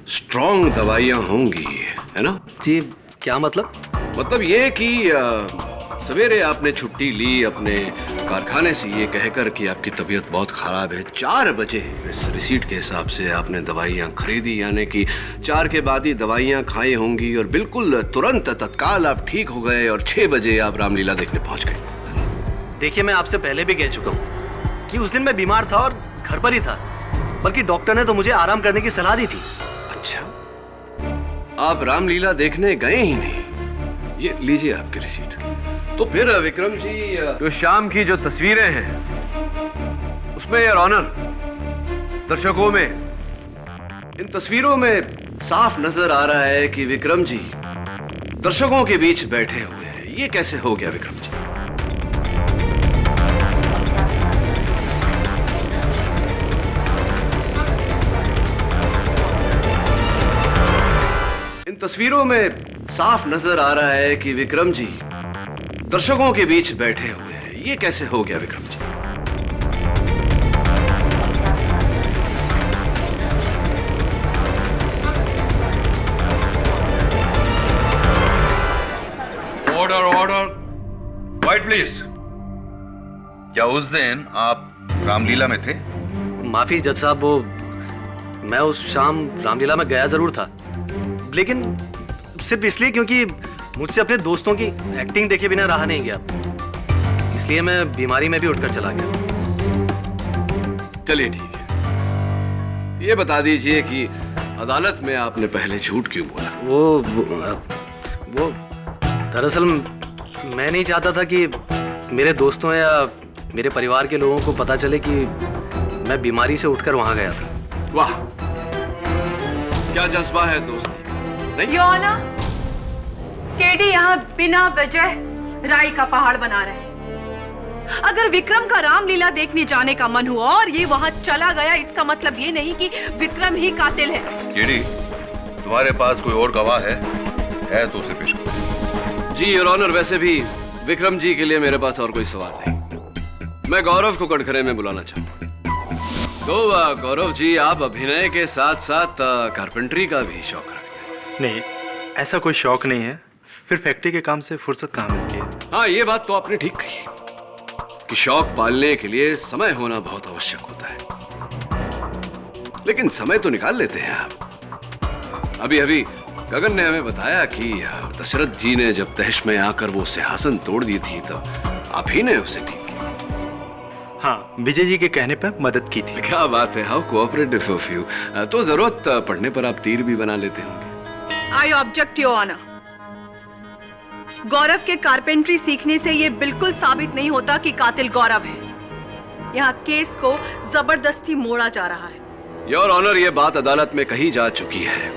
स्ट्रॉन्ग दवाइयां होंगी, है ना? जी, क्या मतलब? मतलब ये कि सवेरे आपने छुट्टी ली अपने कारखाने से ये कहकर कि आपकी तबीयत बहुत खराब है। 4 बजे इस रिसीट के हिसाब से आपने दवाइयाँ खरीदी, यानी कि 4 के बाद ही दवाइयाँ खाई होंगी और बिल्कुल तुरंत तत्काल आप ठीक हो गए और 6 बजे आप रामलीला देखने पहुंच गए। देखिए, मैं आपसे पहले भी कह चुका हूँ कि उस दिन मैं बीमार था और घर पर ही था, बल्कि डॉक्टर ने तो मुझे आराम करने की सलाह दी थी। अच्छा, आप रामलीला देखने गए ही नहीं? ये लीजिए आपकी रिसीट। तो फिर विक्रम जी, जो शाम की जो तस्वीरें हैं उसमें योर ऑनर, दर्शकों में इन तस्वीरों में साफ नजर आ रहा है कि विक्रम जी दर्शकों के बीच बैठे हुए हैं। ये कैसे हो गया विक्रम जी? इन तस्वीरों में साफ नजर आ रहा है कि विक्रम जी दर्शकों के बीच बैठे हुए हैं। ये कैसे हो गया Vikram ji? Order order, quiet please. क्या उस दिन आप रामलीला में थे? माफी जज साहब, वो मैं उस शाम रामलीला में गया जरूर था, लेकिन सिर्फ इसलिए क्योंकि मुझसे अपने दोस्तों की एक्टिंग देखे बिना रहा नहीं गया, इसलिए मैं बीमारी में भी उठकर चला गया। चलिए ठीक है, ये बता दीजिए कि अदालत में आपने पहले झूठ क्यों बोला? वो दरअसल मैं नहीं चाहता था कि मेरे दोस्तों या मेरे परिवार के लोगों को पता चले कि मैं बीमारी से उठकर वहां गया था। वाह, क्या जज्बा है दोस्ती। योर ऑनर, केडी यहाँ बिना वजह राई का पहाड़ बना रहे हैं। अगर विक्रम का रामलीला देखने जाने का मन हुआ और ये वहाँ चला गया, इसका मतलब ये नहीं कि विक्रम ही कातिल है। केडी, तुम्हारे पास कोई और गवाह है तो उसे पेश करो। जी योर ऑनर, वैसे भी विक्रम जी के लिए मेरे पास और कोई सवाल नहीं। मैं गौरव को कटघरे में बुलाना चाहूंगा। तो गौरव जी, आप अभिनय के साथ साथ कारपेंटरी का भी शौक रखते हैं? नहीं, ऐसा कोई शौक नहीं है, फिर फैक्ट्री के काम से फुर्सत कहाँ मिलती है। हाँ, ये बात तो आपने ठीक कही कि शौक पालने के लिए समय होना बहुत आवश्यक होता है, लेकिन समय तो निकाल लेते हैं आप। अभी गगन ने हमें बताया कि दशरथ जी ने जब तहश में आकर वो सिंहासन तोड़ दी थी तब आप ही ने उसे ठीक किया। हाँ, विजय जी के कहने पर मदद की थी। क्या बात है, हाउ कोऑपरेटिव ऑफ यू। तो जरूरत पड़ने पर आप तीर भी बना लेते होंगे। I object your honor। गौरव के कारपेंट्री सीखने से ये बिल्कुल साबित नहीं होता कि कातिल गौरव है। यहाँ केस को जबरदस्ती मोड़ा जा रहा है। योर ऑनर, ये बात अदालत में कही जा चुकी है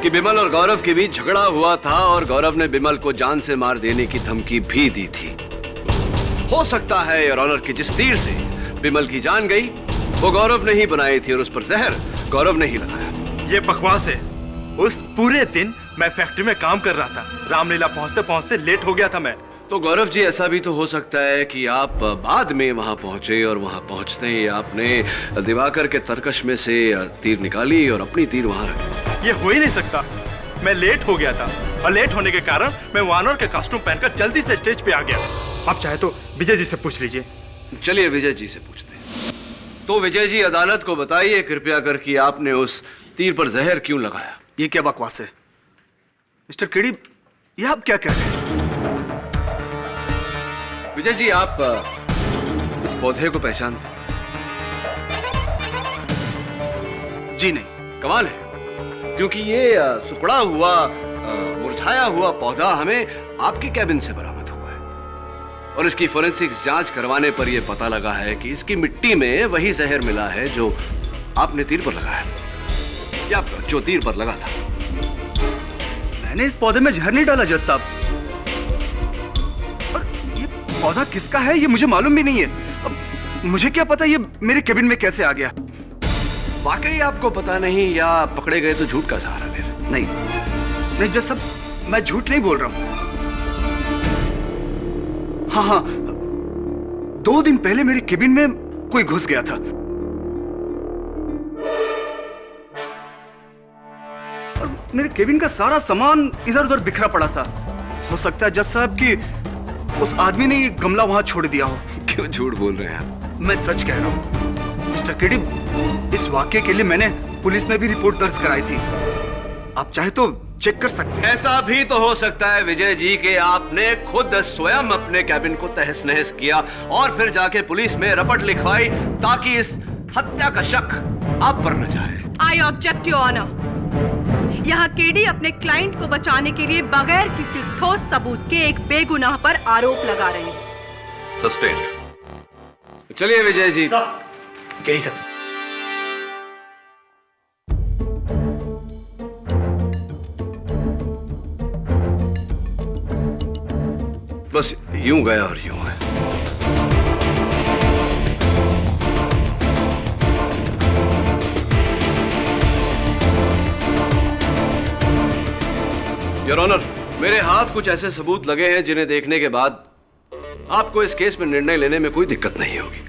कि बिमल और गौरव के बीच झगड़ा हुआ था और गौरव ने बिमल को जान से मार देने की धमकी भी दी थी। हो सकता है योर ऑनर कि जिस तीर से बिमल की जान गई वो गौरव ने ही बनाई थी और उस पर जहर गौरव ने ही लगाया। ये बकवास है। उस पूरे दिन मैं फैक्ट्री में काम कर रहा था। रामलीला पहुंचते पहुंचते लेट हो गया था मैं। तो गौरव जी, ऐसा भी तो हो सकता है कि आप बाद में वहां पहुंचे और वहां पहुंचते ही आपने दिवाकर के तरकश में से तीर निकाली और अपनी तीर वहां रखी। ये हो ही नहीं सकता। मैं लेट हो गया था और लेट होने के कारण मैं वानर के कॉस्ट्यूम पहनकर जल्दी से स्टेज पे आ गया। आप चाहे तो विजय जी से पूछ लीजिए। चलिए विजय जी से पूछते हैं। तो विजय जी, अदालत को बताइए कृपया कर कि आपने उस तीर पर जहर क्यों लगाया। ये क्या बकवास है मिस्टर केडी, ये आप क्या कह रहे हैं? विजय जी, आप इस पौधे को पहचानते? जी नहीं। कमाल है, क्योंकि ये सुखड़ा हुआ मुरझाया हुआ पौधा हमें आपके कैबिन से बरामद हुआ है और इसकी फोरेंसिक्स जांच करवाने पर यह पता लगा है कि इसकी मिट्टी में वही जहर मिला है जो आपने तीर पर लगाया या जो तीर पर लगा था। मैंने इस पौधे में जहर नहीं डाला जज साहब, और ये पौधा किसका है ये मुझे मालूम भी नहीं है। अब मुझे क्या पता ये मेरे केबिन में कैसे आ गया। वाकई आपको पता नहीं या पकड़े गए तो झूठ का सहारा ले रहे? नहीं जज साहब, मैं झूठ नहीं बोल रहा हूं। हाँ, 2 दिन पहले मेरे केबिन में कोई घुस गया था और मेरे केबिन का सारा सामान इधर उधर बिखरा पड़ा था। हो सकता है जज साहब कि उस आदमी ने ये गमला वहां छोड़ दिया हो। क्यों झूठ बोल रहे हैं आप? मैं सच कह रहा हूं मिस्टर केडी। इस वाक्य के लिए मैंने पुलिस में भी रिपोर्ट दर्ज कराई थी। आप चाहे तो चेक कर सकते हैं। ऐसा भी तो हो सकता है विजय जी कि आपने खुद स्वयं अपने कैबिन को तहस नहस किया और फिर जाके पुलिस में रपट लिखवाई ताकि इस हत्या का शक आप पर न जाए। I object your honour. यहाँ केडी अपने क्लाइंट को बचाने के लिए बगैर किसी ठोस सबूत के एक बेगुनाह पर आरोप लगा रहे हैं। सस्पेंड। चलिए विजय जी। KD sir. बस यूं गया और यूं है। योर ऑनर, मेरे हाथ कुछ ऐसे सबूत लगे हैं जिन्हें देखने के बाद आपको इस केस में निर्णय लेने में कोई दिक्कत नहीं होगी।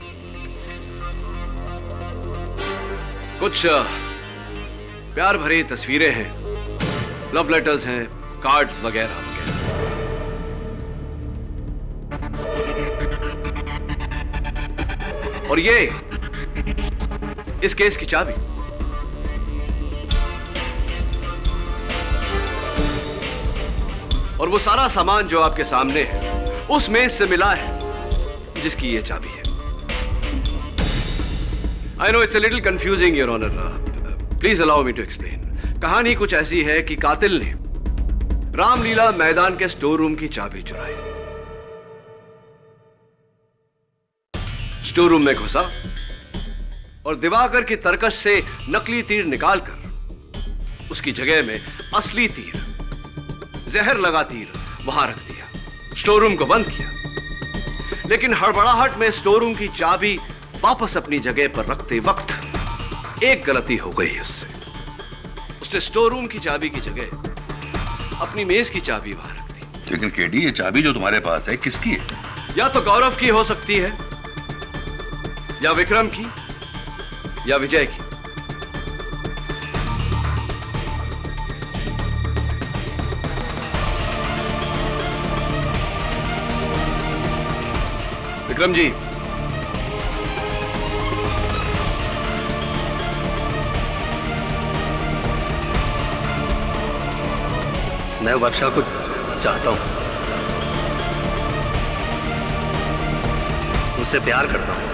कुछ प्यार भरी तस्वीरें हैं, लव लेटर्स हैं, कार्ड्स वगैरह वगैरह। और ये इस केस की चाबी। और वो सारा सामान जो आपके सामने है उस मेज से मिला है जिसकी ये चाबी है। I know it's a little confusing your honour, please allow me to explain. कहानी कुछ ऐसी है कि कातिल ने रामलीला मैदान के स्टोर रूम की चाबी चुराई, स्टोर रूम में घुसा और दिवाकर की तरकश से नकली तीर निकालकर उसकी जगह में असली तीर, जहर लगा तीर वहां रख दिया, स्टोर रूम को बंद किया। लेकिन हड़बड़ाहट में स्टोर रूम की चाबी वापस अपनी जगह पर रखते वक्त एक गलती हो गई उसने स्टोर रूम की चाबी की जगह अपनी मेज की चाबी वहां रख दी। लेकिन केडी, ये चाबी जो तुम्हारे पास है किसकी है? या तो गौरव की हो सकती है, या विक्रम की, या विजय की। विक्रम जी, मैं वर्षा को चाहता हूं, उससे प्यार करता हूं।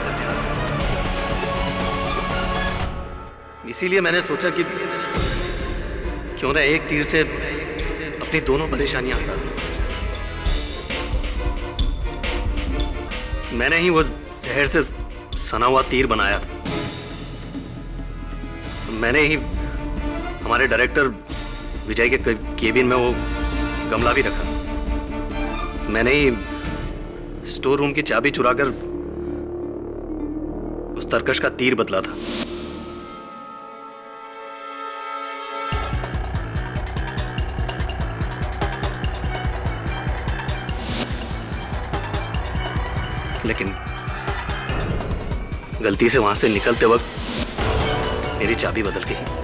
इसीलिए मैंने सोचा कि क्यों ना एक तीर से अपनी दोनों परेशानियां हटा दूं। मैंने ही वो जहर से सना हुआ तीर बनाया। मैंने ही हमारे डायरेक्टर विजय के केबिन में वो गमला भी रखा। मैंने ही स्टोर रूम की चाबी चुराकर उस तरकश का तीर बदला था। लेकिन गलती से वहां से निकलते वक्त मेरी चाबी बदल गई।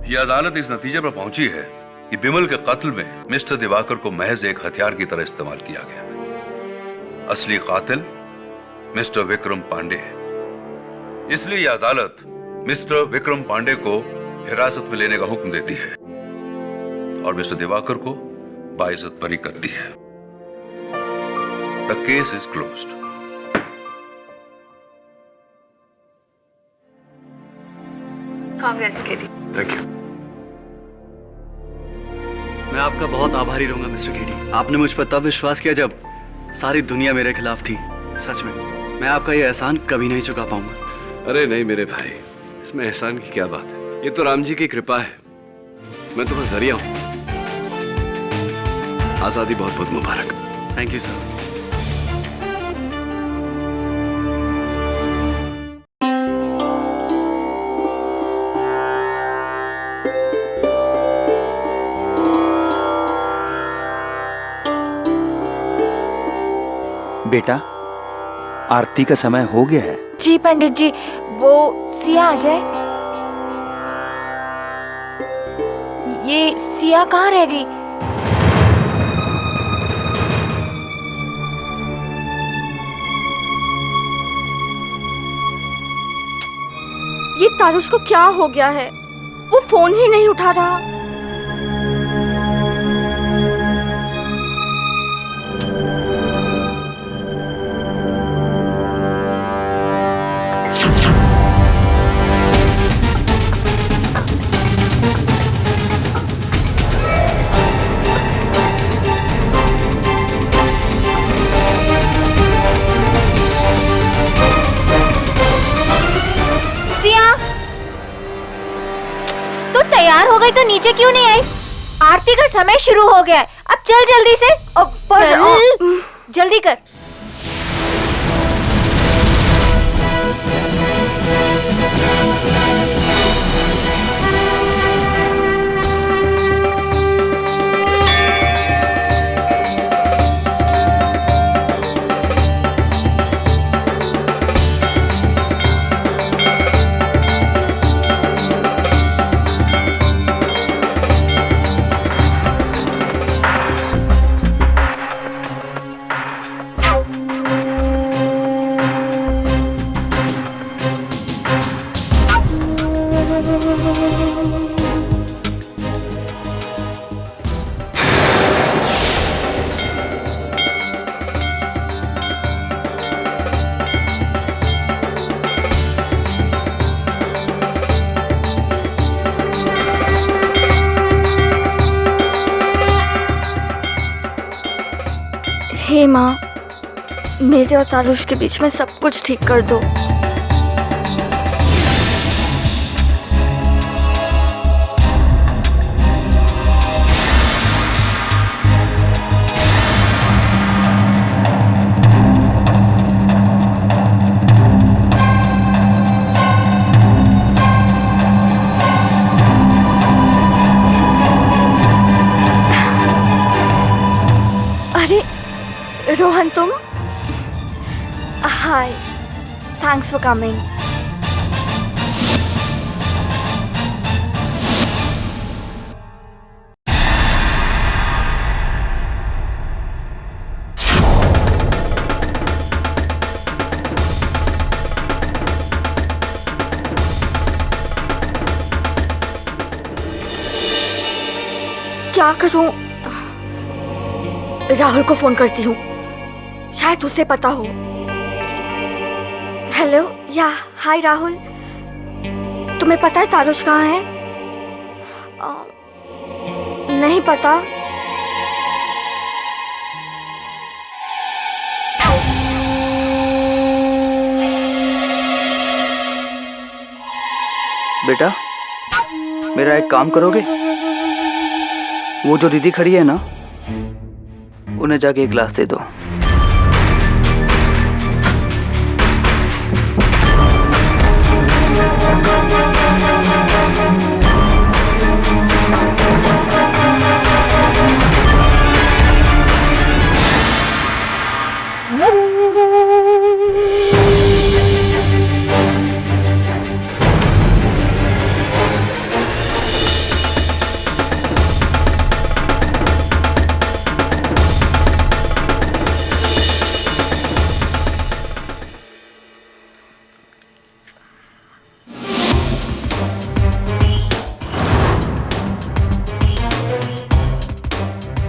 यह अदालत इस नतीजे पर पहुंची है कि बिमल के कत्ल में मिस्टर दिवाकर को महज एक हथियार की तरह इस्तेमाल किया गया। असली कातिल मिस्टर विक्रम पांडे है। इसलिए यह अदालत मिस्टर विक्रम पांडे को हिरासत में लेने का हुक्म देती है और मिस्टर दिवाकर को बाइज्जत बरी करती है। The case is closed. Congress के लिए। Thank you. मैं आपका बहुत आभारी रहूंगा मिस्टर केडी। आपने मुझ पर तब विश्वास किया जब सारी दुनिया मेरे खिलाफ थी। सच में मैं आपका ये एहसान कभी नहीं चुका पाऊंगा। अरे नहीं मेरे भाई, इसमें एहसान की क्या बात है। ये तो राम जी की कृपा है। मैं तुम्हारा जरिया हूं। आजादी बहुत बहुत मुबारक। Thank you sir. बेटा, आरती का समय हो गया है। जी पंडित जी, वो सिया आ जाए। ये सिया कहाँ रह गई? ये तारुष को क्या हो गया है? वो फोन ही नहीं उठा रहा। तैयार हो गई तो नीचे क्यों नहीं आई? आरती का समय शुरू हो गया है, अब चल जल्दी से। जल्दी कर। हे माँ, मेरे और तारुष के बीच में सब कुछ ठीक कर दो। रोहन, तुम? हाय, थैंक्स फॉर कमिंग। क्या करूं? राहुल को फोन करती हूँ, शायद उसे पता हो। हेलो, या हाय राहुल, तुम्हें पता है तारुश कहाँ है? नहीं पता। बेटा, मेरा एक काम करोगे? वो जो दीदी खड़ी है ना, उन्हें जाके एक गिलास दे दो।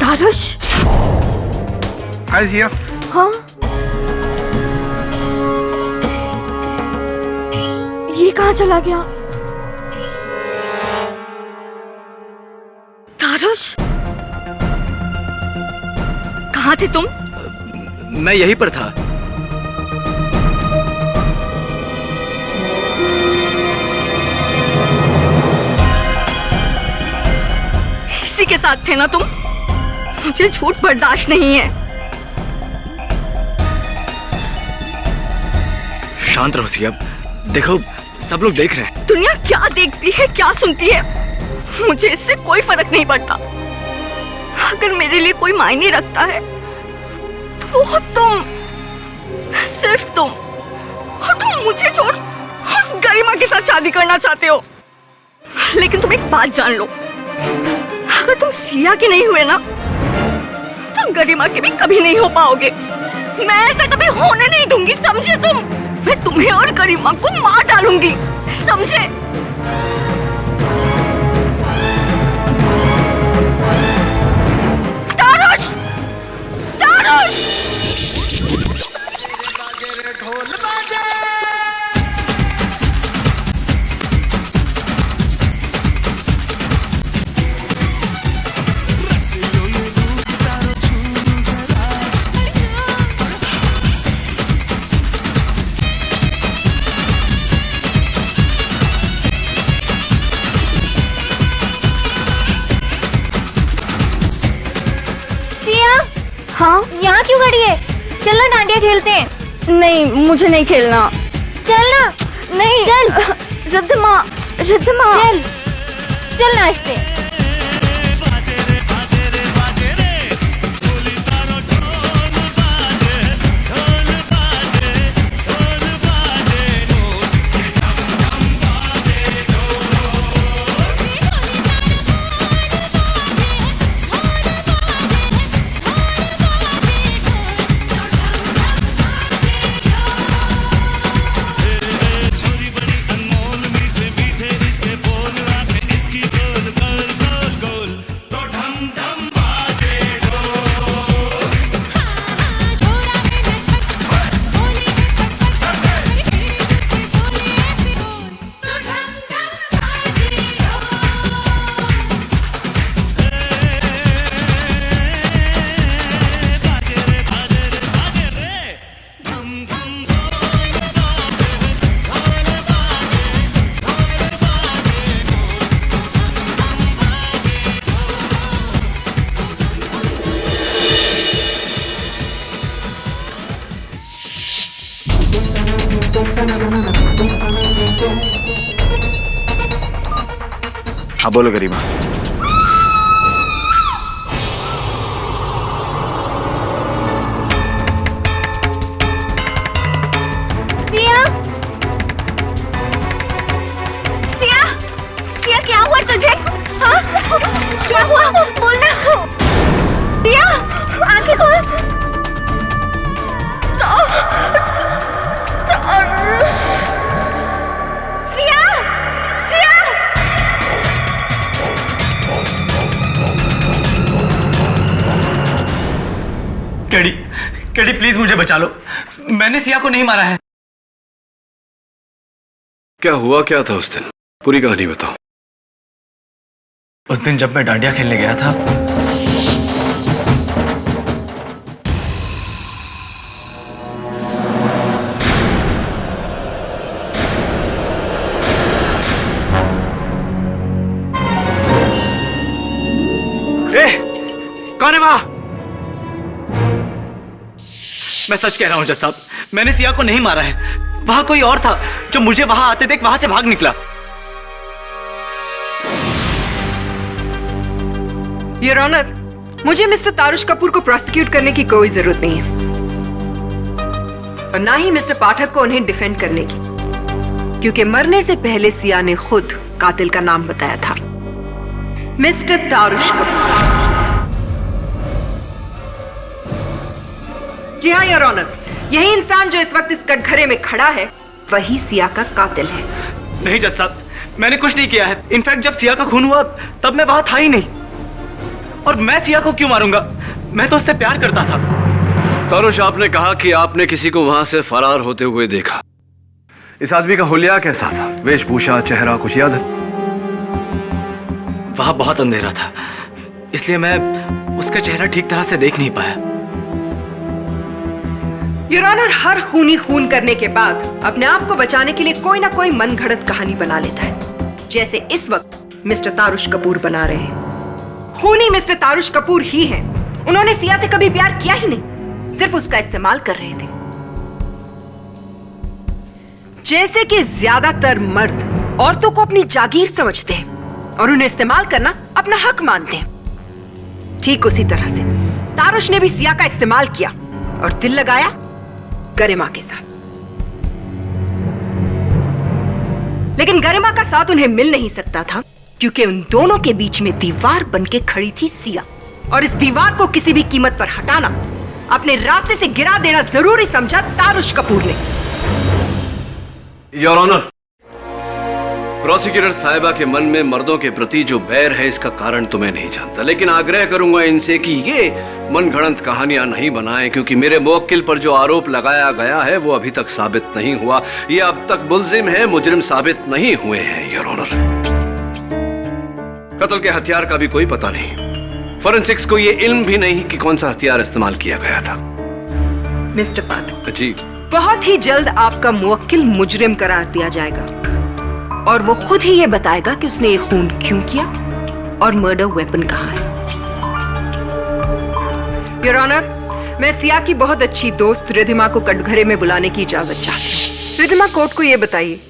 तारुश। हाय जिया। हाँ, ये कहाँ चला गया? तारुश, कहाँ थे तुम? मैं यहीं पर था। इसी के साथ थे ना तुम? मुझे झूठ बर्दाश्त नहीं है। शांत रहो सिया, देखो सब लोग देख रहे हैं। दुनिया क्या देखती है, क्या सुनती है, मुझे इससे कोई फर्क नहीं पड़ता। अगर मेरे लिए कोई मायने रखता है तो वो तुम, सिर्फ तुम। और तुम मुझे छोड़ उस गरिमा के साथ शादी करना चाहते हो। लेकिन तुम एक बात जान लो, अगर तुम सिया के नहीं हुए ना, तो गरिमा के भी कभी नहीं हो पाओगे। मैं ऐसा कभी होने नहीं दूंगी, समझे तुम? मैं तुम्हें और गरिमा को मार डालूंगी, समझे? तारुश! तारुश! हाँ, यहाँ क्यों खड़ी है? चल ना डांडिया खेलते हैं। नहीं, मुझे नहीं खेलना। चल ना। नहीं, चल। रिद्धमा, चल, चल नाचते। हाँ बोलो गरिमा। सिया, सिया, सिया क्या हुआ तुझे? हाँ? क्या हुआ? बोलना। सिया, आंखें खोल। सिया, सिया। केडी प्लीज मुझे बचा लो, मैंने सिया को नहीं मारा है। क्या हुआ क्या था उस दिन, पूरी कहानी बताओ। उस दिन जब मैं डांडिया खेलने गया था, कौन है वहां? मैं सच कह रहा हूं जज साहब, मैंने सिया को नहीं मारा है। वहां कोई और था जो मुझे वहां आते देख वहां से भाग निकला। योर ऑनर, मुझे मिस्टर तारुश कपूर को प्रोसिक्यूट करने की कोई जरूरत नहीं है और ना ही मिस्टर पाठक को उन्हें डिफेंड करने की, क्योंकि मरने से पहले सिया ने खुद कातिल का नाम बताया था, मिस्टर तारुश कपूर। जी हाँ योर ऑनर, यही इंसान जो इस वक्त इस कटघरे में खड़ा है वही सिया का कातिल है। नहीं जज साहब, मैंने कुछ नहीं किया है। इनफैक्ट जब सिया का खून हुआ तब मैं वहां था ही नहीं, और मैं सिया को क्यों मारूंगा, मैं तो उससे प्यार करता था। तारुश, आपने कहा कि आपने किसी को वहां से फरार होते हुए देखा। इस आदमी का हुलिया कैसा था, वेशभूषा, चेहरा, कुछ याद है? वहां बहुत अंधेरा था, इसलिए मैं उसका चेहरा ठीक तरह से देख नहीं पाया। योर ऑनर, हर खूनी खून करने के बाद अपने आप को बचाने के लिए कोई ना कोई मनगढ़ंत कहानी बना लेता है, जैसे इस वक्त मिस्टर तारुश कपूर बना रहे हैं। खूनी मिस्टर तारुश कपूर ही हैं। उन्होंने सिया से कभी प्यार किया ही नहीं, सिर्फ उसका इस्तेमाल कर रहे थे। जैसे कि ज्यादातर मर्द औरतों को अपनी जागीर समझते हैं और उन्हें इस्तेमाल करना अपना हक मानते हैं, ठीक उसी तरह से तारुश ने भी सिया का इस्तेमाल किया और दिल लगाया गरिमा के साथ। लेकिन गरिमा का साथ उन्हें मिल नहीं सकता था, क्योंकि उन दोनों के बीच में दीवार बनके खड़ी थी सिया, और इस दीवार को किसी भी कीमत पर हटाना, अपने रास्ते से गिरा देना जरूरी समझा तारुश कपूर ने। योर ऑनर, प्रोसिक्यूटर साहिबा के मन में मर्दों के प्रति जो बैर है इसका कारण तो मैं नहीं जानता, लेकिन आग्रह करूंगा इनसे कि ये मनगढ़ंत कहानियां नहीं बनाएं, क्योंकि मेरे मुवक्किल पर जो आरोप लगाया गया है वो अभी तक साबित नहीं हुआ। ये अब तक मुल्जिम है, मुजरिम साबित नहीं हुए हैं। योर ऑनर, कत्ल के हथियार का भी कोई पता नहीं, फोरेंसिक्स को ये इल्म भी नहीं कि कौन सा हथियार इस्तेमाल किया गया था। मिस्टर पाठक जी, बहुत ही जल्द आपका मुवक्किल मुजरिम करार दिया जाएगा और वो खुद ही ये बताएगा कि उसने ये खून क्यों किया और मर्डर वेपन कहाँ है। योर ऑनर, मैं सिया की बहुत अच्छी दोस्त रिधिमा को कटघरे में बुलाने की इजाजत चाहती हूँ। रिधिमा, कोर्ट को ये बताइए,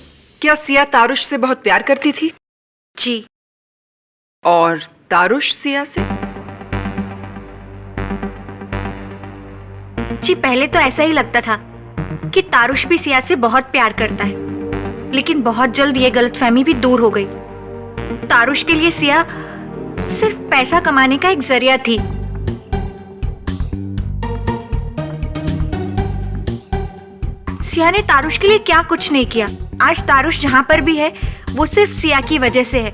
क्या सिया तारुश से बहुत प्यार करती थी? जी। और तारुश सिया से? जी, पहले तो ऐसा ही लगता था कि तारुश भी सिया से बहुत प्यार करता है, लेकिन बहुत जल्द ये गलतफहमी भी दूर हो गई। तारुश के लिए सिया सिर्फ पैसा कमाने का एक जरिया थी। सिया ने तारुश के लिए क्या कुछ नहीं किया। आज तारुश जहां पर भी है वो सिर्फ सिया की वजह से है।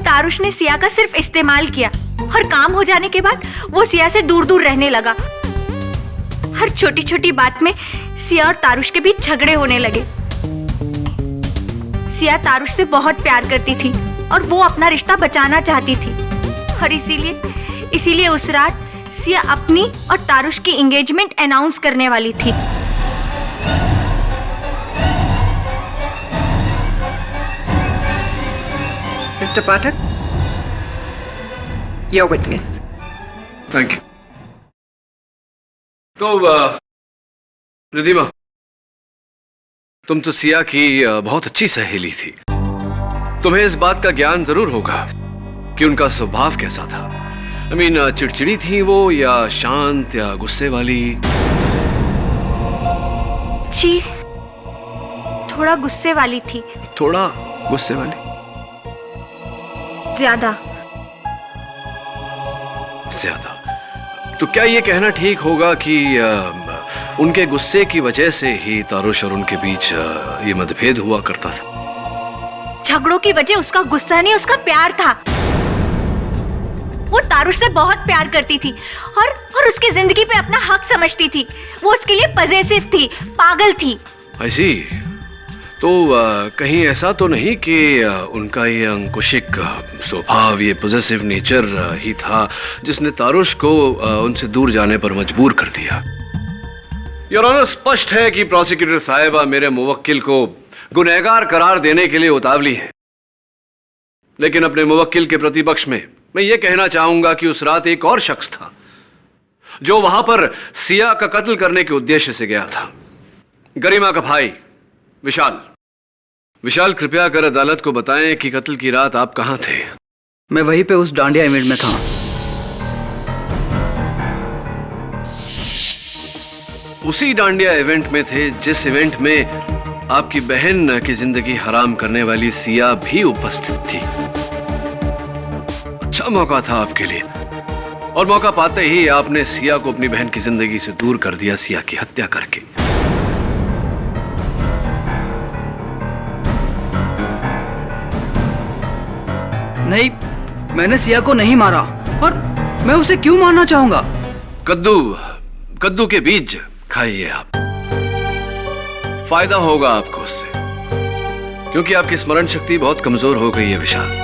तारुश ने सिया का सिर्फ इस्तेमाल किया और काम हो जाने के बाद वो सिया से दूर दूर रहने लगा। हर छोटी छोटी बात में सिया और तारुश के बीच झगड़े होने लगे। सिया तारुश से बहुत प्यार करती थी और वो अपना रिश्ता बचाना चाहती थी, और इसीलिए उस रात सिया अपनी और तारुश की एंगेजमेंट अनाउंस करने वाली थी। Mister Pathak, your witness. Thank you. तो रिधिमा, तुम तो सिया की बहुत अच्छी सहेली थी। तुम्हें इस बात का ज्ञान जरूर होगा कि उनका स्वभाव कैसा था। I mean, चिड़चिड़ी थी वो या शांत या गुस्से वाली? जी, थोड़ा गुस्से वाली थी। थोड़ा गुस्से वाली? ज्यादा। तो क्या ये कहना ठीक होगा कि उनके गुस्से की वजह से ही तारुश और उनके बीच ये मतभेद हुआ करता था? झगड़ों की वजह उसका गुस्सा नहीं, उसका प्यार था। वो तारुश से बहुत प्यार करती थी और उसकी जिंदगी पे अपना हक समझती थी। वो उसके लिए पजेसिव थी, पागल थी। ऐसी तो कहीं ऐसा तो नहीं कि उनका ये अंकुशिक स्वभाव, ये पॉजिटिव नेचर ही था जिसने तारुश को उनसे दूर जाने पर मजबूर कर दिया? योर ऑनर, स्पष्ट है कि प्रोसिक्यूटर साहिबा मेरे मुवक्किल को गुनहगार करार देने के लिए उतावली है, लेकिन अपने मुवक्किल के प्रतिपक्ष में मैं ये कहना चाहूंगा कि उस रात एक और शख्स था जो वहां पर सिया का कत्ल करने के उद्देश्य से गया था। गरिमा का भाई विशाल। विशाल, कृपया कर अदालत को बताएं कि कत्ल की रात आप कहां थे? मैं वहीं पे उस डांडिया इवेंट में था। उसी डांडिया इवेंट में थे जिस इवेंट में आपकी बहन की जिंदगी हराम करने वाली सिया भी उपस्थित थी। अच्छा मौका था आपके लिए, और मौका पाते ही आपने सिया को अपनी बहन की जिंदगी से दूर कर दिया, सिया की हत्या करके। नहीं, मैंने सिया को नहीं मारा, और मैं उसे क्यों मारना चाहूंगा? कद्दू के बीज खाइए आप, फायदा होगा आपको उससे, क्योंकि आपकी स्मरण शक्ति बहुत कमजोर हो गई है विशाल।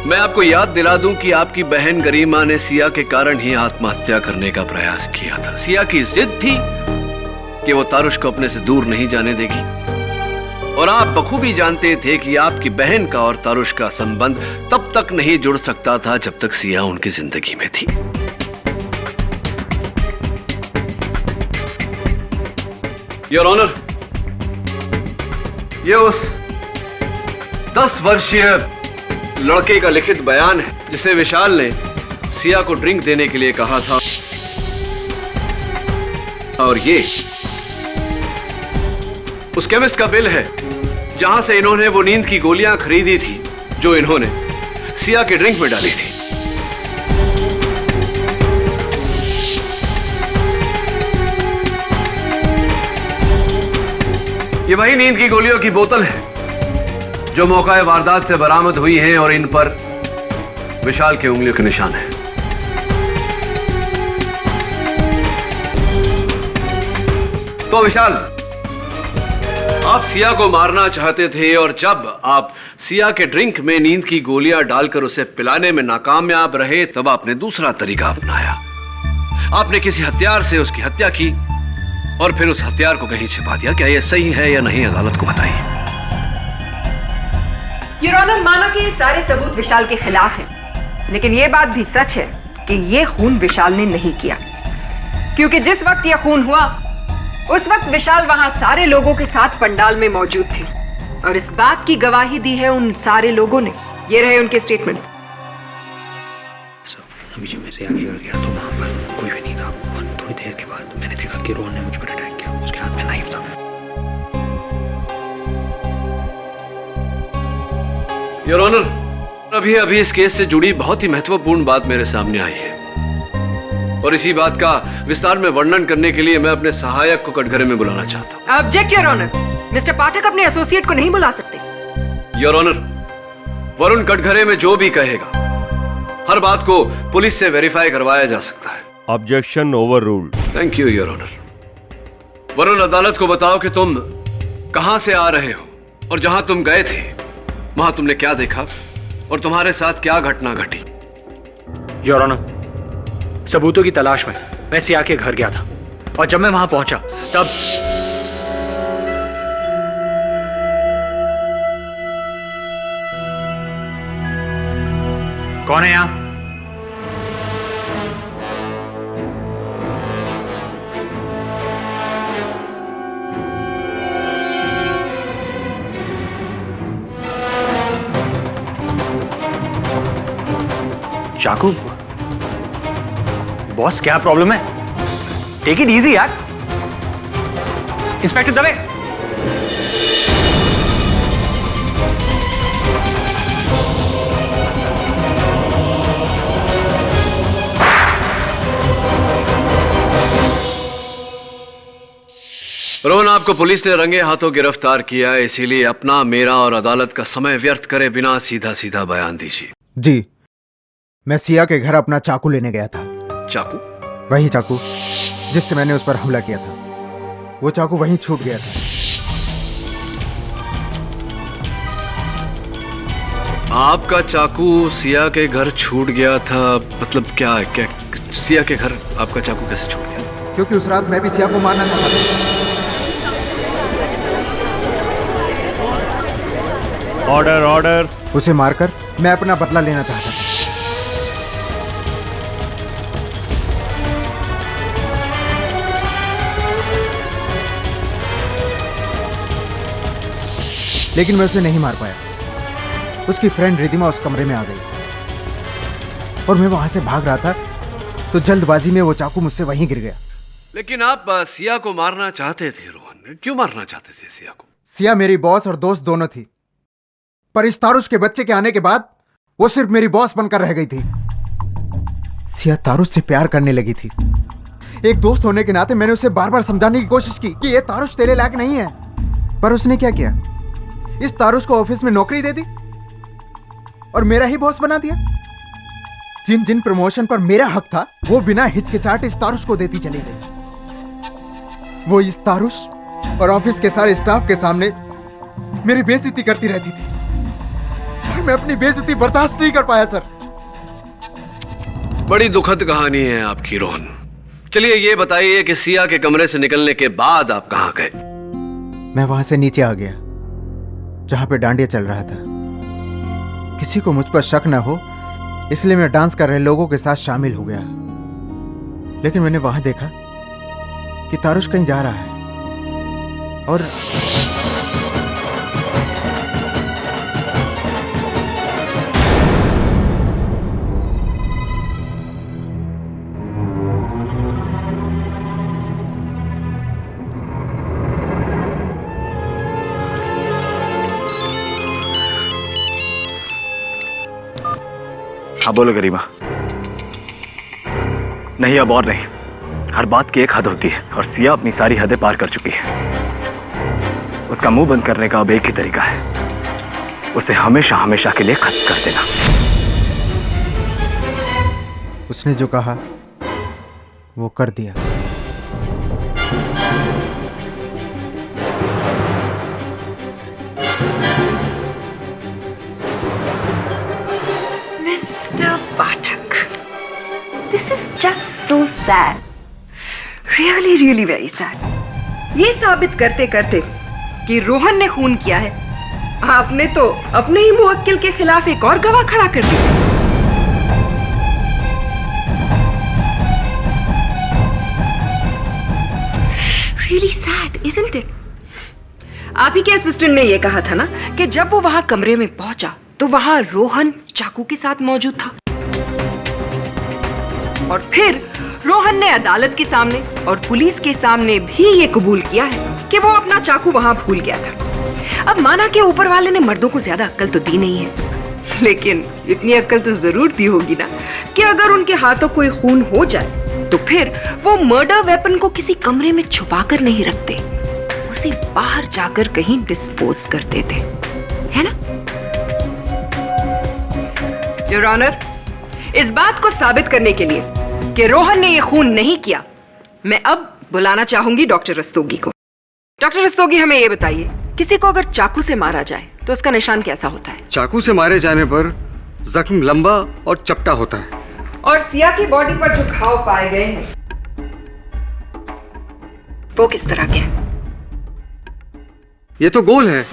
मैं आपको याद दिला दूं कि आपकी बहन गरिमा ने सिया के कारण ही आत्महत्या करने का प्रयास किया था। सिया की जिद थी कि वो तारुश को अपने से दूर नहीं जाने देगी, और आप बखूबी जानते थे कि आपकी बहन का और तारुश का संबंध तब तक नहीं जुड़ सकता था जब तक सिया उनकी जिंदगी में थी। योर ऑनर, ये उस 10 वर्षीय लड़के का लिखित बयान है जिसे विशाल ने सिया को ड्रिंक देने के लिए कहा था, और ये उस केमिस्ट का बिल है जहां से इन्होंने वो नींद की गोलियां खरीदी थी जो इन्होंने सिया के ड्रिंक में डाली थी। ये वही नींद की गोलियों की बोतल है जो मौका वारदात से बरामद हुई है, और इन पर विशाल के उंगलियों के निशान हैं। तो विशाल, आप सिया को मारना चाहते थे, और जब आप सिया के ड्रिंक में नींद की गोलियां डालकर उसे पिलाने में नाकामयाब रहे, तब आपने दूसरा तरीका अपनाया। आपने किसी हथियार से उसकी हत्या की और फिर उस हथियार को कहीं छिपा दिया। क्या यह सही है या नहीं, अदालत को बताइए। योर ऑनर, माना कि ये सारे सबूत विशाल के खिलाफ हैं, लेकिन ये बात भी सच है कि ये खून विशाल ने नहीं किया, क्योंकि जिस वक्त यह खून हुआ उस वक्त विशाल वहां सारे लोगों के साथ पंडाल में मौजूद थी, और इस बात की गवाही दी है उन सारे लोगों ने। ये रहे उनके स्टेटमेंट्स। अभी जो मैं से आगे गया तो वहां पर कोई भी नहीं था, और थोड़ी देर के बाद मैंने देखा कि रोहन ने मुझ पर अटैक किया। उसके हाथ में नाइफ था। योर ऑनर, अभी इस केस से जुड़ी बहुत ही महत्वपूर्ण बात मेरे सामने आई है, और इसी बात का विस्तार में वर्णन करने के लिए मैं अपने सहायक को कटघरे में बुलाना चाहता हूं। ऑब्जेक्ट योर ऑनर, मिस्टर पाठक अपने एसोसिएट को नहीं बुला सकते। योर ऑनर, वरुण कटघरे में जो भी कहेगा हर बात को पुलिस से वेरीफाई करवाया जा सकता है। Objection overruled. Thank you your honour. Varun, अदालत को बताओ कि तुम कहां से आ रहे हो, और जहां तुम गए थे वहां तुमने क्या देखा, और तुम्हारे साथ क्या घटना घटी। योर ऑनर, सबूतों की तलाश में मैं सिया के घर गया था, और जब मैं वहां पहुंचा तब कौन है यहां? चाकू, बॉस क्या प्रॉब्लम है? टेक इट इजी यार। इंस्पेक्टर दवे, रोहन, आपको पुलिस ने रंगे हाथों गिरफ्तार किया है, इसीलिए अपना, मेरा और अदालत का समय व्यर्थ करे बिना सीधा सीधा बयान दीजिए। जी, मैं सिया के घर अपना चाकू लेने गया था। चाकू? वही चाकू जिससे मैंने उस पर हमला किया था, वो चाकू वहीं छूट गया था। आपका चाकू सिया के घर छूट गया था, मतलब क्या है? क्या सिया के घर आपका चाकू कैसे छूट गया? क्योंकि उस रात मैं भी सिया को मारना चाहता था। Order order. उसे मारकर मैं अपना बदला लेना चाहता था। लेकिन मैं उसे नहीं मार पाया। उसकी फ्रेंड रिधिमा उस कमरे में आ गई और मैं वहां से भाग रहा था तो जल्दबाजी में वो चाकू मुझसे वहीं गिर गया। लेकिन आप सिया को मारना चाहते थे रोहन, क्यों मारना चाहते थे सिया को? सिया मेरी बॉस और दोस्त दोनों थी, पर इस तारुश के बच्चे के आने के बाद वो सिर्फ मेरी बॉस बनकर रह गई थी। सिया तारुश से प्यार करने लगी थी। एक दोस्त होने के नाते मैंने उसे बार बार समझाने की कोशिश की कि ये तारुश तेरे लायक नहीं है, पर उसने क्या किया? इस तारुश को ऑफिस में नौकरी दे दी और मेरा ही बॉस बना दिया। जिन जिन प्रमोशन पर मेरा हक था वो बिना हिचकिचाहट इस तारुश को देती चली गई। वो इस तारुश और ऑफिस के सारे स्टाफ के सामने मेरी बेइज्जती करती रहती थी और मैं अपनी बेइज्जती बर्दाश्त नहीं कर पाया सर। बड़ी दुखद कहानी है आपकी रोहन। चलिए ये बताइए कि सिया के कमरे से निकलने के बाद आप कहां गए? मैं वहां से नीचे आ गया जहां पे डांडिया चल रहा था। किसी को मुझ पर शक न हो इसलिए मैं डांस कर रहे लोगों के साथ शामिल हो गया। लेकिन मैंने वहां देखा कि तारुश कहीं जा रहा है और हाँ बोलो गरीबा। नहीं अब और नहीं, हर बात की एक हद होती है और सिया अपनी सारी हदें पार कर चुकी है। उसका मुंह बंद करने का अब एक ही तरीका है, उसे हमेशा हमेशा के लिए खत्म कर देना। उसने जो कहा वो कर दिया। Pathak, this is just so sad. Really, really very sad. ये साबित करते करते कि रोहन ने खून किया है, आपने तो अपने ही मुवक्किल के खिलाफ एक और गवाह खड़ा कर दिया। Really sad, isn't it? आप ही के असिस्टेंट ने ये कहा था ना कि जब वो वहां कमरे में पहुंचा तो वहां रोहन चाकू के साथ मौजूद था और फिर रोहन ने अदालत के सामने और पुलिस के सामने भी ये कबूल किया है कि वो अपना चाकू वहां भूल गया था। अब माना कि ऊपर वाले ने मर्दों को ज्यादा अक्ल तो दी नहीं है, लेकिन इतनी अक्ल तो जरूर दी होगी ना कि अगर उनके हाथों कोई खून हो जाए तो फिर वो मर्डर वेपन को किसी कमरे में छुपा कर नहीं रखते, उसे बाहर जाकर कहीं डिस्पोज कर देते, है ना? योर ऑनर, इस बात को साबित करने के लिए कि रोहन ने यह खून नहीं किया, मैं अब बुलाना चाहूंगी डॉक्टर रस्तोगी को। डॉक्टर रस्तोगी, हमें यह बताइए, किसी को अगर चाकू से मारा जाए तो उसका निशान कैसा होता है? चाकू से मारे जाने पर जख्म लंबा और चपटा होता है। और सिया की बॉडी पर जो घाव पाए गए हैं वो किस तरह के हैं? ये तो गोल है।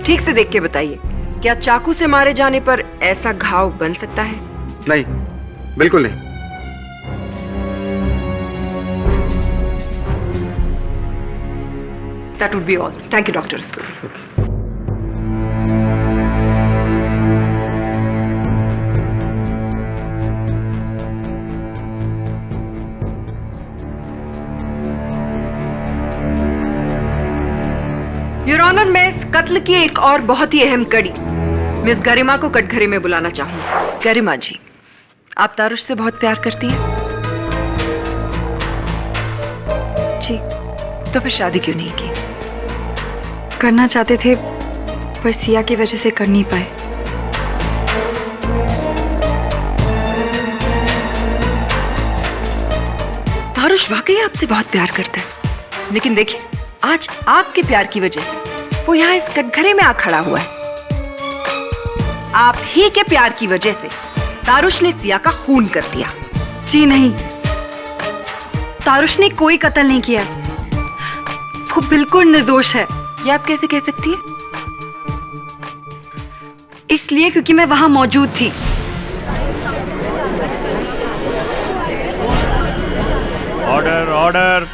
ठीक से देख के बताइए, क्या चाकू से मारे जाने पर ऐसा घाव बन सकता है? नहीं, बिल्कुल नहीं। That would be all. Thank you, Dr. Rasturi. Your honour, मैं इस कत्ल की एक और बहुत ही अहम कड़ी मिस गरिमा को कटघरे में बुलाना चाहूंगी। गरिमा जी, आप तारुश से बहुत प्यार करती हैं? जी, तो फिर शादी क्यों नहीं की? करना चाहते थे पर सिया की वजह से कर नहीं पाए। तारुश वाकई आपसे बहुत प्यार करता है, लेकिन देखिए आज आपके प्यार की वजह से वो यहाँ इस कटघरे में आ खड़ा हुआ है। आप ही के प्यार की वजह से तारुश ने सिया का खून कर दिया। जी नहीं, तारुश ने कोई कत्ल नहीं किया, वो बिल्कुल निर्दोष है। ये आप कैसे कह सकती है? इसलिए क्योंकि मैं वहां मौजूद थी। Order order.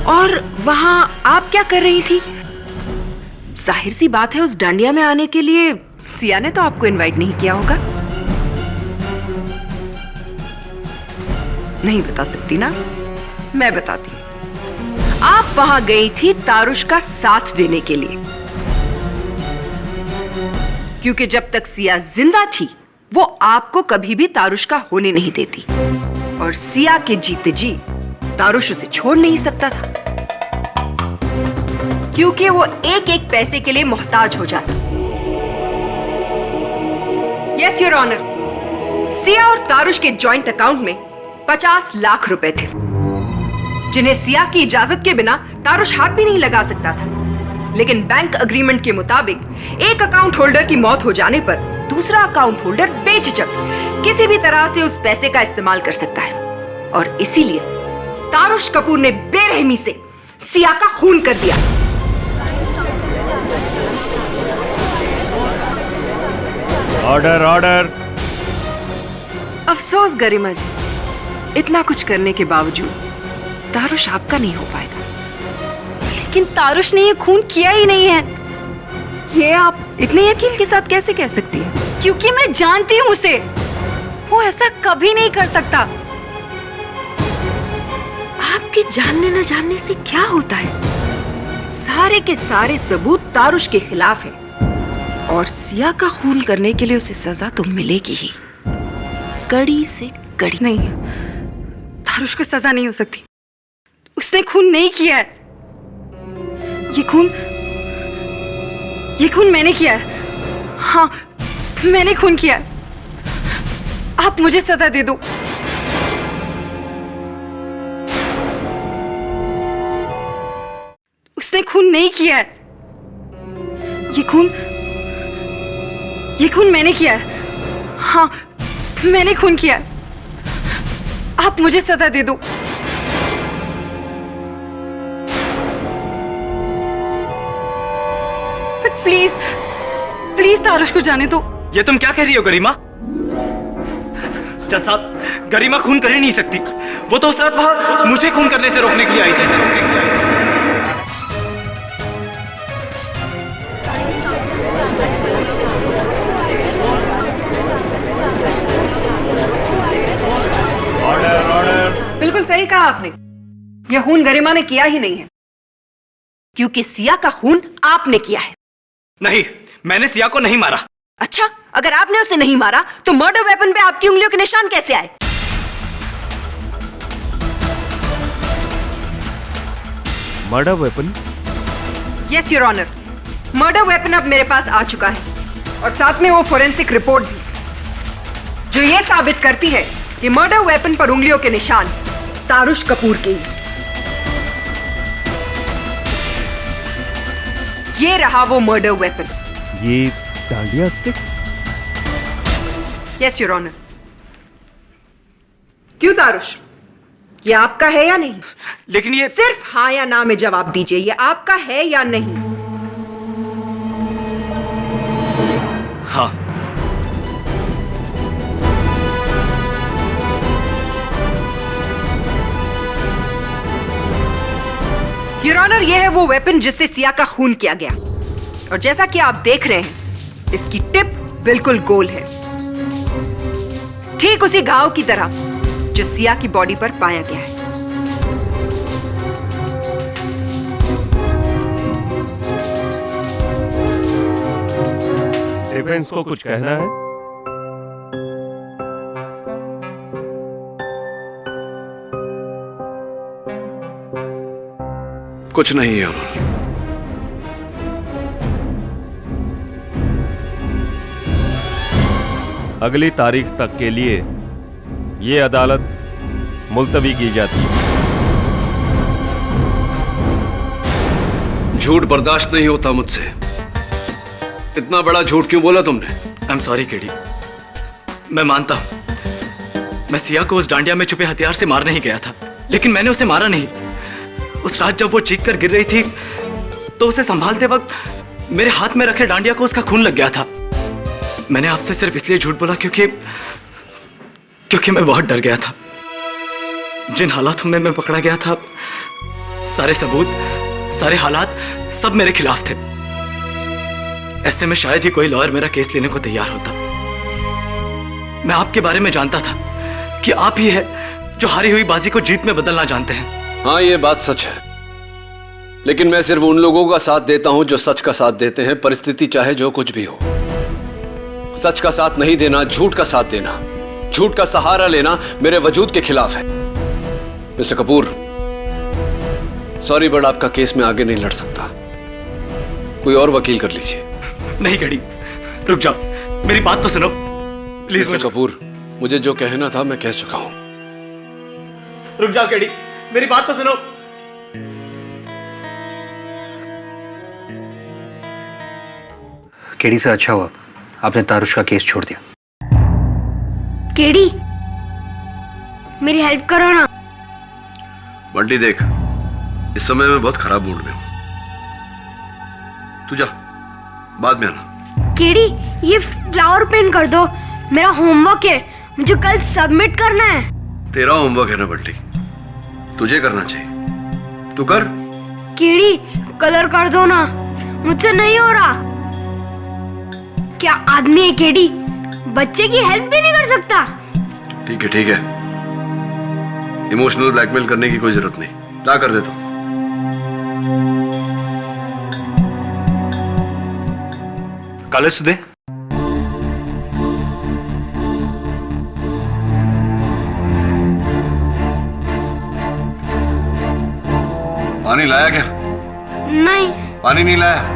और वहां आप क्या कर रही थी? जाहिर सी बात है उस डांडिया में आने के लिए सिया ने तो आपको इनवाइट नहीं किया होगा। नहीं बता सकती ना? मैं बताती हूं। आप वहां गई थी तारुश का साथ देने के लिए, क्योंकि जब तक सिया जिंदा थी वो आपको कभी भी तारुश का होने नहीं देती, और सिया के जीते जी तारुश उसे छोड़ नहीं सकता था, क्योंकि वो एक एक पैसे के लिए मोहताज हो जाता। यस योर ऑनर, सिया और तारुश के जॉइंट अकाउंट में 50 लाख रुपए थे, जिन्हें सिया की इजाजत के बिना तारुश हाथ भी नहीं लगा सकता था। लेकिन बैंक अग्रीमेंट के मुताबिक एक अकाउंट होल्डर की मौत हो जाने पर दूसरा अकाउंट होल्डर बेझिझक किसी भी तरह से उस पैसे का इस्तेमाल कर सकता है, और इसीलिए तारुश कपूर ने बेरहमी से सिया का खून कर दिया। Order order. अफसोस गरिमा जी, इतना कुछ करने के बावजूद तारुश आपका नहीं हो पाएगा। लेकिन तारुश ने ये खून किया ही नहीं है। ये आप इतने यकीन के साथ कैसे कह सकती हैं? क्योंकि मैं जानती हूँ उसे, वो ऐसा कभी नहीं कर सकता। आपके जानने न जानने से क्या होता है? सारे के सारे सबूत तारुश के खिलाफ है, और सिया का खून करने के लिए उसे सजा तो मिलेगी ही, कड़ी से कड़ी। नहीं, तारुश को सजा नहीं हो सकती। उसने खून नहीं किया है। ये खून मैंने किया है। हाँ, मैंने खून किया है। आप मुझे सजा दे दो। उसने खून नहीं किया है। ये खून मैंने किया है। हाँ, मैंने खून किया है। आप मुझे सजा दे दो। प्लीज प्लीज तारुश को जाने दो। ये तुम क्या कह रही हो गरिमा? जज साहब, गरिमा खून कर ही नहीं सकती। वो तो उस रात वहां मुझे खून करने से रोकने के लिए आई थी। Order order. बिल्कुल सही कहा आपने। यह खून गरिमा ने किया ही नहीं है, क्योंकि सिया का खून आपने किया है। नहीं, मैंने सिया को नहीं मारा। अच्छा, अगर आपने उसे नहीं मारा तो मर्डर वेपन पे आपकी उंगलियों के निशान कैसे आए? Murder weapon? Yes your honour, murder weapon अब मेरे पास आ चुका है, और साथ में वो फोरेंसिक रिपोर्ट भी, जो ये साबित करती है कि मर्डर वेपन पर उंगलियों के निशान तारुश कपूर के ही। ये रहा वो मर्डर वेपन। ये dandiya stick? Yes your honour. क्यों तारुश, ये आपका है या नहीं? लेकिन ये सिर्फ हाँ या ना में जवाब दीजिए, ये आपका है या नहीं? हाँ। योर ऑनर, ये है वो वेपन जिससे सिया का खून किया गया, और जैसा कि आप देख रहे हैं, इसकी टिप बिल्कुल गोल है, ठीक उसी घाव की तरह जो सिया की बॉडी पर पाया गया है। डिफेंस को कुछ कहना है? कुछ नहीं है। अगली तारीख तक के लिए ये अदालत मुलतवी की जाती है। झूठ बर्दाश्त नहीं होता मुझसे। इतना बड़ा झूठ क्यों बोला तुमने? आई एम सॉरी केडी, मैं मानता हूं मैं सिया को उस डांडिया में छुपे हथियार से मारने ही गया था, लेकिन मैंने उसे मारा नहीं। उस रात जब वो चीख कर गिर रही थी तो उसे संभालते वक्त मेरे हाथ में रखे डांडिया को उसका खून लग गया था। मैंने आपसे सिर्फ इसलिए झूठ बोला क्योंकि मैं बहुत डर गया था। जिन हालातों में मैं पकड़ा गया था, सारे सबूत, सारे हालात सब मेरे खिलाफ थे। ऐसे में शायद ही कोई लॉयर मेरा केस लेने को तैयार होता। मैं आपके बारे में जानता था कि आप ही है जो हारी हुई बाजी को जीत में बदलना जानते हैं। हाँ, ये बात सच है, लेकिन मैं सिर्फ उन लोगों का साथ देता हूं जो सच का साथ देते हैं, परिस्थिति चाहे जो कुछ भी हो। सच का साथ नहीं देना, झूठ का साथ देना, झूठ का सहारा लेना मेरे वजूद के खिलाफ है। मिस्टर कपूर, सॉरी बट आपका केस में आगे नहीं लड़ सकता। कोई और वकील कर लीजिए। नहीं केडी, रुक जाओ, मेरी बात तो सुनो प्लीज। मिस्टर कपूर, मुझे जो कहना था मैं कह चुका हूं। रुक जाओ केडी, मेरी बात तो सुनो। केडी से अच्छा हुआ आपने तारुश का केस छोड़ दिया। केडी, मेरी हेल्प करो ना। बंटी देख, इस समय मैं बहुत खराब मूड में हूं। तू जा, बाद में आना। केडी, ये फ्लावर पेंट कर दो, मेरा होमवर्क है, मुझे कल सबमिट करना है। तेरा होमवर्क है ना बंटी, तुझे करना चाहिए, तू कर। केडी, कलर कर दो ना, मुझसे नहीं हो रहा। क्या आदमी है केडी, बच्चे की हेल्प भी नहीं कर सकता। ठीक है ठीक है, इमोशनल ब्लैकमेल करने की कोई जरूरत नहीं, क्या कर दे तो। काले सुदे, पानी लाया क्या? नहीं। पानी नहीं लाया?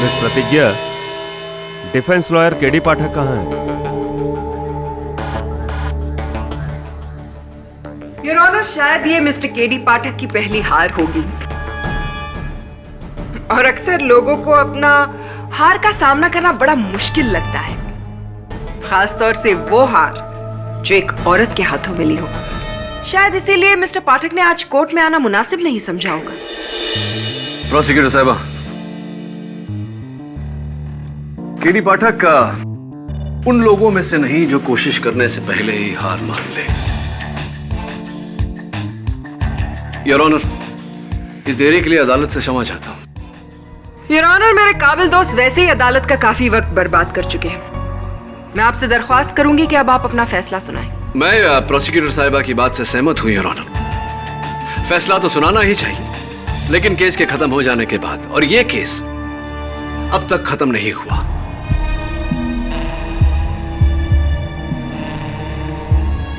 मिस प्रतिज्ञा, डिफेंस लॉयर केडी पाठक कहाँ है? योर ऑनर, शायद ये मिस्टर केडी पाठक की पहली हार होगी, और अक्सर लोगों को अपना हार का सामना करना बड़ा मुश्किल लगता है, खासतौर से वो हार जो एक औरत के हाथों मिली हो। शायद इसीलिए मिस्टर पाठक ने आज कोर्ट में आना मुनासिब नहीं समझा होगा। प्रोसिक्यूटर साहिबा, केडी पाठक का उन लोगों में से नहीं जो कोशिश करने से पहले ही हार मान ले। योर ऑनर, इस देरी के लिए अदालत से क्षमा चाहता हूं। योर ऑनर, मेरे काबिल दोस्त वैसे ही अदालत का काफी वक्त बर्बाद कर चुके हैं। मैं आपसे दरख्वास्त करूंगी कि अब आप अपना फैसला सुनाएं। मैं प्रोसिक्यूटर साहिबा की बात से सहमत हूं योर ऑनर। फैसला तो सुनाना ही चाहिए, लेकिन केस के खत्म हो जाने के बाद, और ये केस अब तक खत्म नहीं हुआ।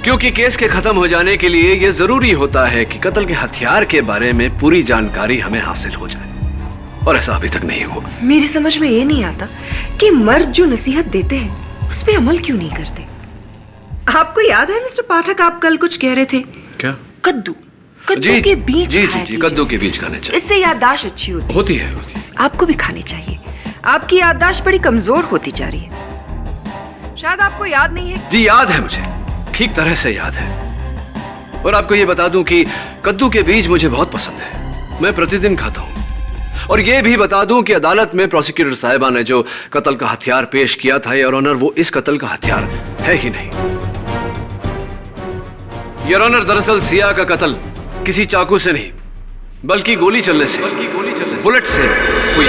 क्योंकि केस के खत्म हो जाने के लिए यह जरूरी होता है कि कत्ल के हथियार के बारे में पूरी जानकारी हमें हासिल हो जाए, और ऐसा अभी तक नहीं हुआ। मेरी समझ में ये नहीं आता कि मर्द जो नसीहत देते हैं उस पे अमल क्यों नहीं करते। आपको याद है मिस्टर पाठक, आप कल कुछ कह रहे थे? क्या? कद्दू के बीज जी जी जी, कद्दू के बीज खाने चाहिए, इससे याददाश्त अच्छी होती है। आपको भी खानी चाहिए, आपकी याददाश्त बड़ी कमजोर होती जा रही है। शायद आपको याद नहीं है। जी याद है, मुझे ठीक तरह से याद है। और आपको ये बता दूं कि कद्दू के बीज मुझे बहुत पसंद है, मैं प्रतिदिन खाता हूं। और ये भी बता दूं कि अदालत में प्रोसिक्यूटर साहिबा ने जो कत्ल का हथियार पेश किया था योर ऑनर, वो इस कत्ल का हथियार है ही नहीं। योर ऑनर, दरअसल सिया का कत्ल किसी चाकू से नहीं, बल्कि गोली चलने से, बुलेट से हुई।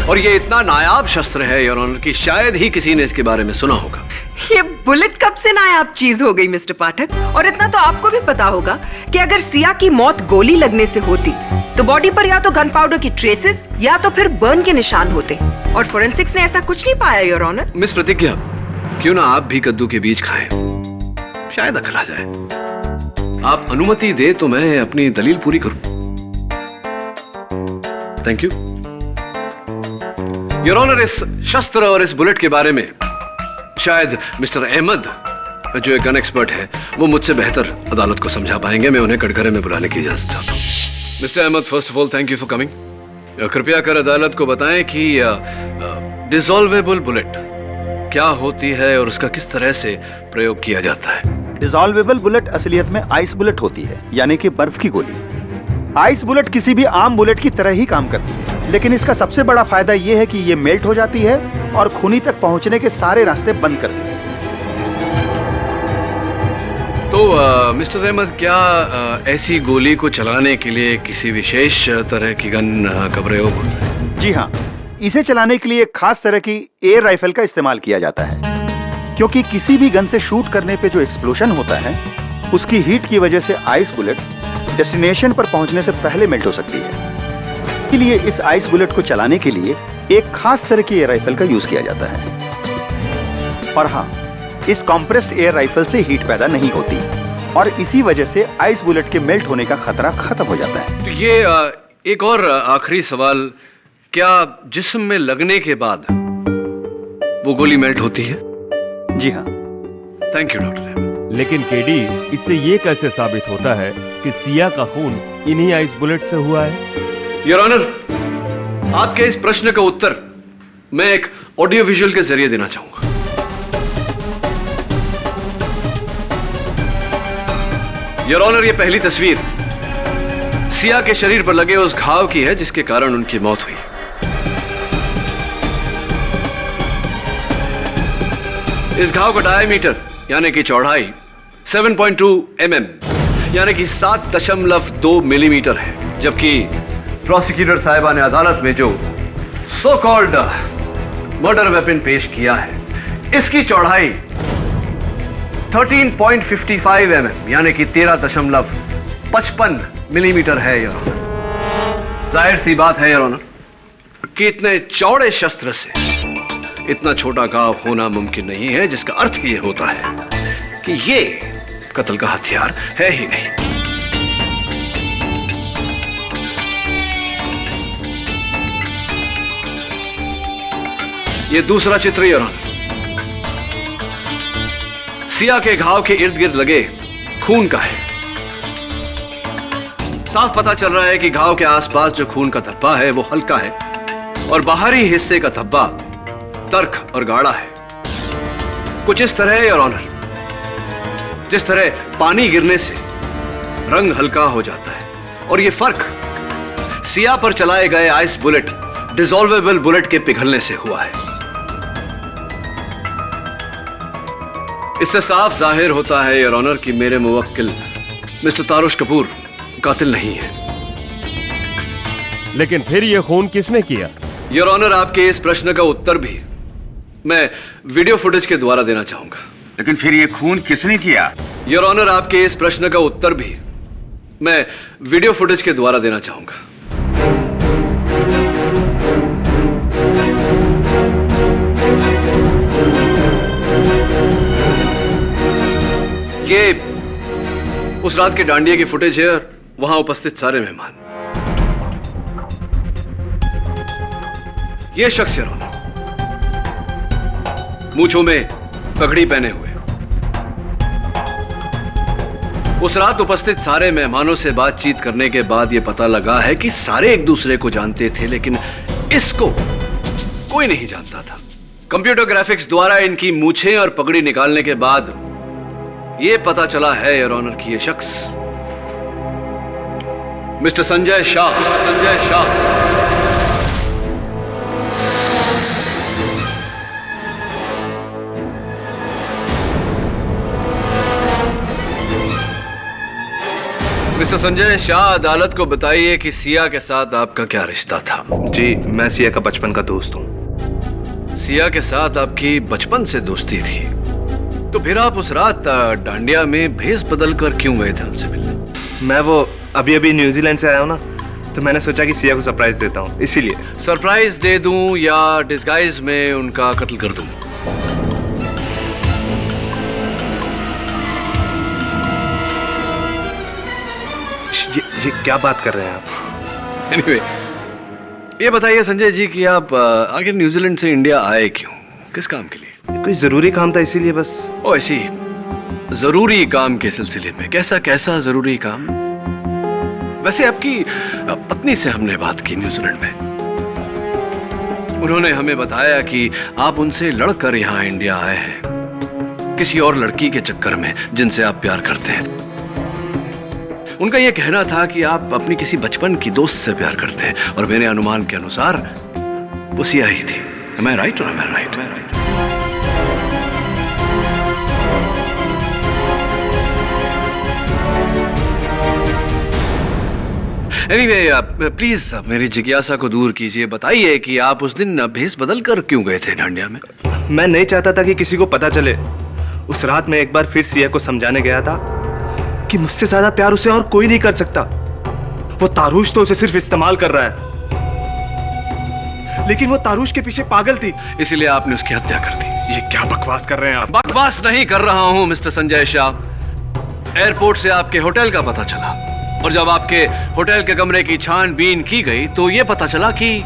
और ये इतना नायाब शस्त्र है योर ऑनर कि शायद ही किसी ने इसके बारे में सुना होगा। ये बुलेट कब से नायाब चीज हो गई मिस्टर पाठक। और इतना तो आपको भी पता होगा कि अगर सिया की मौत गोली लगने से होती तो बॉडी पर या तो गन पाउडर की ट्रेसेस या तो फिर बर्न के निशान होते, और फोरेंसिक्स ने ऐसा कुछ नहीं पाया योर ऑनर। मिस प्रतिज्ञा, क्यों ना आप भी कद्दू के बीज खाएं, शायद अकल आ जाए। आप अनुमति दे तो मैं अपनी दलील पूरी करूं। Thank you your honour. इस शस्त्र और इस बुलेट के बारे में शायद मिस्टर अहमद, जो एक गन एक्सपर्ट है, वो मुझसे बेहतर अदालत को समझा पाएंगे। मैं उन्हें कटघरे में बुलाने की इजाजत चाहता हूं। Mister Ahmed, first of all thank you for coming. कृपया कर अदालत को बताएं कि डिसॉल्वेबल बुलेट क्या होती है और उसका किस तरह से प्रयोग किया जाता है। डिसॉल्वेबल बुलेट असलियत में आइस बुलेट होती है, यानी कि बर्फ की गोली। आइस बुलेट किसी भी आम बुलेट की तरह ही काम करती है, लेकिन इसका सबसे बड़ा फायदा यह है कि ये मेल्ट हो जाती है और खूनी तक पहुंचने के सारे रास्ते बंद करती है। तो मिस्टर अहमद, क्या ऐसी गोली को चलाने के लिए किसी विशेष तरह की गन का प्रयोग होता है? जी हाँ, इसे चलाने के लिए एक खास तरह की एयर राइफल का इस्तेमाल किया जाता है, क्योंकि किसी भी गन से शूट करने पे जो एक्सप्लोशन होता है उसकी हीट की वजह से आइस बुलेट डेस्टिनेशन पर पहुंचने से पहले मेल्ट हो सकती है। इसलिए इस आइस बुलेट को चलाने के लिए एक खास तरह की एयर राइफल का यूज किया जाता है। और हाँ, इस कॉम्प्रेस्ड एयर राइफल से हीट पैदा नहीं होती और इसी वजह से आइस बुलेट के मेल्ट होने का खतरा खत्म हो जाता है। तो ये एक और आखिरी सवाल, क्या जिस्म में लगने के बाद वो गोली मेल्ट होती है? जी हाँ। Thank you doctor. लेकिन केडी, इससे ये कैसे साबित होता है कि सिया का खून इन्हीं आइस बुलेट से हुआ है? योर ऑनर, आपके इस प्रश्न का उत्तर मैं एक ऑडियो विजुअल के जरिए देना चाहूंगा। योर ऑनर, ये पहली तस्वीर सिया के शरीर पर लगे उस घाव की है जिसके कारण उनकी मौत हुई। इस घाव का डायमीटर यानी कि चौड़ाई 7.2 mm यानी कि 7.2 मिलीमीटर है, जबकि प्रोसिक्यूटर साहिबा ने अदालत में जो सो कॉल्ड मर्डर वेपन पेश किया है, इसकी चौड़ाई 13.55 mm यानी कि 13.55 मिलीमीटर है योर ऑनर। जाहिर सी बात है योर ऑनर कि इतने चौड़े शस्त्र से इतना छोटा घाव होना मुमकिन नहीं है, जिसका अर्थ ये होता है कि ये कत्ल का हथियार है ही नहीं। ये दूसरा चित्र योर ऑनर सिया के घाव के इर्द गिर्द लगे खून का है। साफ पता चल रहा है कि घाव के आसपास जो खून का धब्बा है वो हल्का है और बाहरी हिस्से का धब्बा तर्क और गाढ़ा है। कुछ इस तरह है योर ऑनर, जिस तरह पानी गिरने से रंग हल्का हो जाता है, और ये फर्क सिया पर चलाए गए आइस बुलेट डिसॉल्वेबल बुलेट के पिघलने से हुआ है। इससे साफ जाहिर होता है योर ऑनर कि मेरे मुवक्किल मिस्टर तारुश कपूर कातिल नहीं है। लेकिन फिर यह खून किसने किया? योर ऑनर, आपके इस प्रश्न का उत्तर भी मैं वीडियो फुटेज के द्वारा देना चाहूंगा। लेकिन फिर ये खून किसने किया? योर ऑनर, आपके इस प्रश्न का उत्तर भी मैं वीडियो फुटेज के द्वारा देना चाहूंगा। ये उस रात के डांडिया की फुटेज है और वहां उपस्थित सारे मेहमान। ये शख्स योर ऑनर मूंछों में पगड़ी पहने हुए उस रात उपस्थित सारे मेहमानों से बातचीत करने के बाद यह पता लगा है कि सारे एक दूसरे को जानते थे, लेकिन इसको कोई नहीं जानता था। कंप्यूटर ग्राफिक्स द्वारा इनकी मूंछें और पगड़ी निकालने के बाद यह पता चला है योर ऑनर कि यह शख्स मिस्टर संजय शाह मिस्टर संजय शाह, अदालत को बताइए कि सिया के साथ आपका क्या रिश्ता था? जी, मैं सिया का बचपन का दोस्त हूँ। सिया के साथ आपकी बचपन से दोस्ती थी? तो फिर आप उस रात डांडिया में भेस बदल कर क्यों गए थे उनसे मिलने? मैं वो अभी अभी न्यूजीलैंड से आया हूँ ना, तो मैंने सोचा कि सिया को सरप्राइज देता हूँ, इसीलिए। सरप्राइज दे दूं या डिस्गाइज में उनका कत्ल कर दूं? ये क्या बात कर रहे हैं आप? Anyway, ये बताइए संजय जी कि आप आखिर न्यूजीलैंड से इंडिया आए क्यों? किस काम के लिए? कोई जरूरी काम था, इसीलिए बस। ओ ऐसी जरूरी काम के सिलसिले में? कैसा कैसा जरूरी काम? वैसे आपकी पत्नी से हमने बात की न्यूजीलैंड में। उन्होंने हमें बताया कि आप उनसे लड़कर यहाँ इंडिया आए हैं किसी और लड़की के चक्कर में जिनसे आप प्यार करते हैं। उनका यह कहना था कि आप अपनी किसी बचपन की दोस्त से प्यार करते हैं और मेरे अनुमान के अनुसार वो सिया ही थी। Am I right or am I right? Anyway, please मेरी जिज्ञासा को दूर कीजिए। बताइए कि आप उस दिन भेस बदल कर क्यों गए थे डांडिया में? मैं नहीं चाहता था कि किसी को पता चले। उस रात मैं एक बार फिर सिया को समझाने गया था कि मुझसे ज्यादा प्यार उसे और कोई नहीं कर सकता। वो तारूश तो उसे सिर्फ इस्तेमाल कर रहा है, लेकिन वो तारूश के पीछे पागल थी, इसलिए आपने उसकी हत्या कर दी। ये क्या बकवास कर रहे हैं आप? बकवास नहीं कर रहा हूं मिस्टर संजय शाह। एयरपोर्ट से आपके होटल का पता चला और जब आपके होटल के कमरे की छानबीन की गई तो यह पता चला कि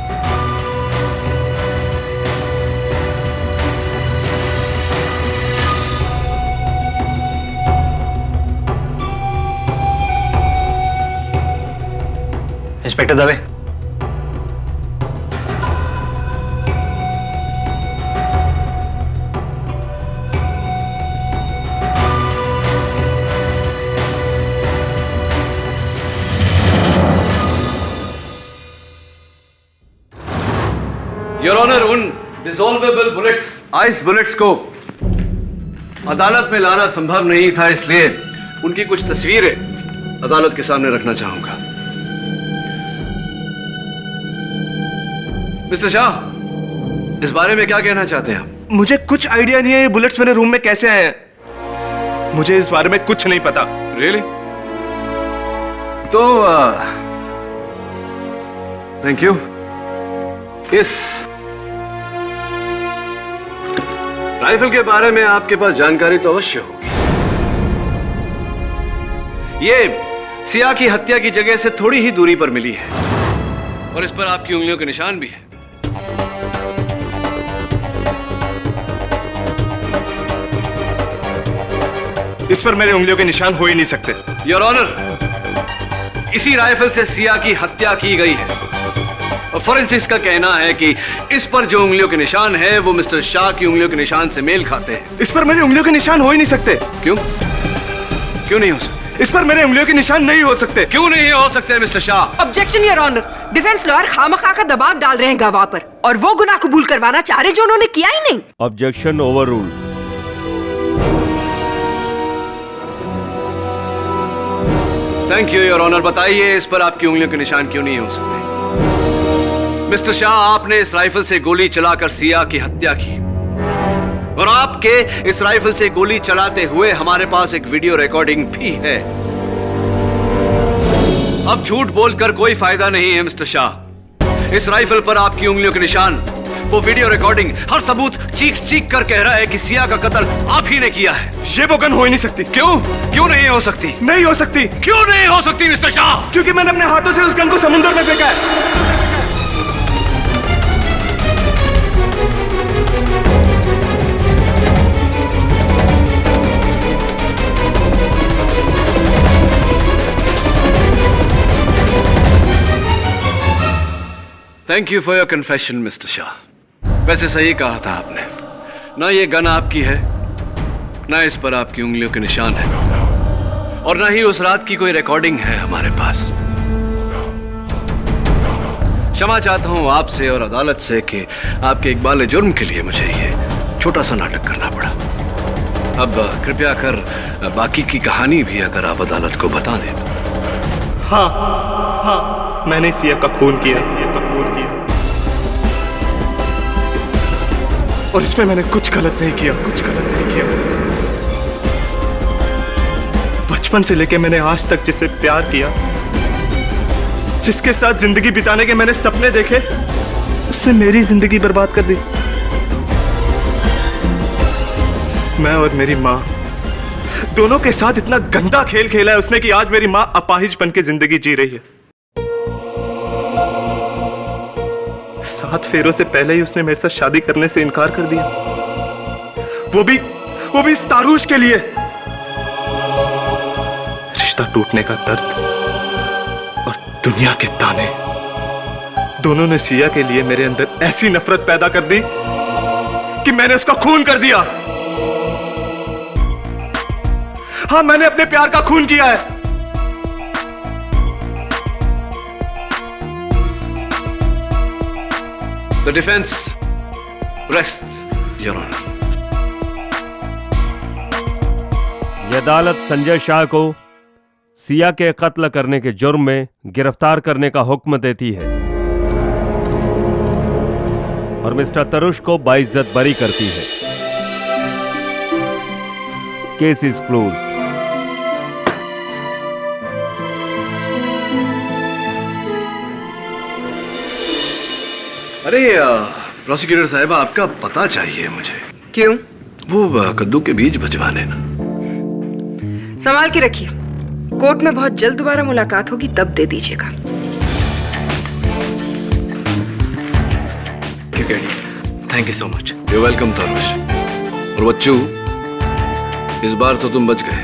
इंस्पेक्टर दवे, योर ऑनर, उन डिसॉल्वेबल बुलेट्स, आइस बुलेट्स को अदालत में लाना संभव नहीं था, इसलिए उनकी कुछ तस्वीरें अदालत के सामने रखना चाहूंगा। मिस्टर शाह, इस बारे में क्या कहना चाहते हैं आप? मुझे कुछ आइडिया नहीं है ये बुलेट्स मेरे रूम में कैसे आए हैं। मुझे इस बारे में कुछ नहीं पता। रियली? तो थैंक यू। इस राइफल के बारे में आपके पास जानकारी तो अवश्य होगी। ये सिया की हत्या की जगह से थोड़ी ही दूरी पर मिली है और इस पर आपकी उंगलियों के निशान भी हैं। इस पर मेरे उंगलियों के निशान हो ही नहीं सकते। योर ऑनर, इसी राइफल से सिया की हत्या की गई है और फोरेंसिक्स का कहना है कि इस पर जो उंगलियों के निशान है वो मिस्टर शाह की उंगलियों के निशान से मेल खाते हैं। इस पर मेरी उंगलियों के निशान हो ही नहीं सकते। क्यों? क्यों नहीं हो सकते? इस पर मेरे उंगलियों के निशान नहीं हो सकते। क्यों नहीं हो सकते mister Shah? Objection your honour, defence lawyer खामखा का दबाव डाल रहे हैं गवाह पर और वो गुनाह कबूल करवाना चाह रहे जो उन्होंने किया ही नहीं। Objection overruled. Thank you your honour. बताइए इस पर आपकी उंगलियों के निशान क्यों नहीं हो सकते? मिस्टर शाह, आपने इस राइफल से गोली चलाकर सिया की हत्या की और आपके इस राइफल से गोली चलाते हुए हमारे पास एक वीडियो रिकॉर्डिंग भी है। अब झूठ बोलकर कोई फायदा नहीं है मिस्टर शाह। इस राइफल पर आपकी उंगलियों के निशान, वो वीडियो रिकॉर्डिंग, हर सबूत चीख चीख कर कह रहा है कि सिया का कत्ल आप ही ने किया है। ये वो गन हो ही नहीं सकती। क्यों? क्यों नहीं हो सकती? नहीं हो सकती। क्यों नहीं हो सकती मिस्टर शाह? क्योंकि मैंने अपने हाथों से उस गन को समुद्र में फेंका है। Thank you for your confession mister Shah. वैसे सही कहा था आपने, ना ये गन आपकी है, ना इस पर आपकी उंगलियों के निशान है और ना ही उस रात की कोई रिकॉर्डिंग है हमारे पास। क्षमा चाहता हूं आपसे और अदालत से कि आपके इकबाल जुर्म के लिए मुझे ये छोटा सा नाटक करना पड़ा। अब कृपया कर बाकी की कहानी भी अगर आप अदालत को बता दें तो। हाँ, मैंने सिया का खून किया, और इसमें मैंने कुछ गलत नहीं किया। बचपन से लेके मैंने आज तक जिसे प्यार किया, जिसके साथ जिंदगी बिताने के मैंने सपने देखे, उसने मेरी जिंदगी बर्बाद कर दी। मैं और मेरी माँ दोनों के साथ इतना गंदा खेल खेला है उसने कि आज मेरी माँ अपाहिज बन के जिंदगी जी रही है। 7 फेरों से पहले ही उसने मेरे साथ शादी करने से इनकार कर दिया, वो भी इस तारूश के लिए। रिश्ता टूटने का दर्द और दुनिया के ताने, दोनों ने सिया के लिए मेरे अंदर ऐसी नफरत पैदा कर दी कि मैंने उसका खून कर दिया। हाँ, मैंने अपने प्यार का खून किया है। The defense rests, Your Honor. यह अदालत संजय शाह को सिया के कत्ल करने के जुर्म में गिरफ्तार करने का हुक्म देती है और मिस्टर तरुष को बाइज्जत बरी करती है। Case is closed. अरे प्रोसिक्यूटर साहिबा, आपका पता चाहिए मुझे। क्यों? वो कद्दू के बीज भिजवाने ना। संभाल के रखिए, कोर्ट में बहुत जल्द दोबारा मुलाकात होगी, तब दे दीजिएगा। Thank you so much. You welcome Tarush. और बच्चू, इस बार तो तुम बच गए,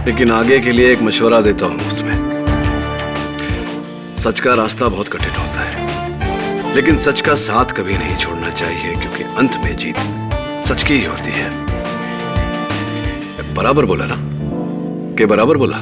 लेकिन आगे के लिए एक मशवरा देता हूं तुम्हें। सच का रास्ता बहुत कठिन होता है, लेकिन सच का साथ कभी नहीं छोड़ना चाहिए, क्योंकि अंत में जीत सच की ही होती है। बराबर बोला ना? के बराबर बोला?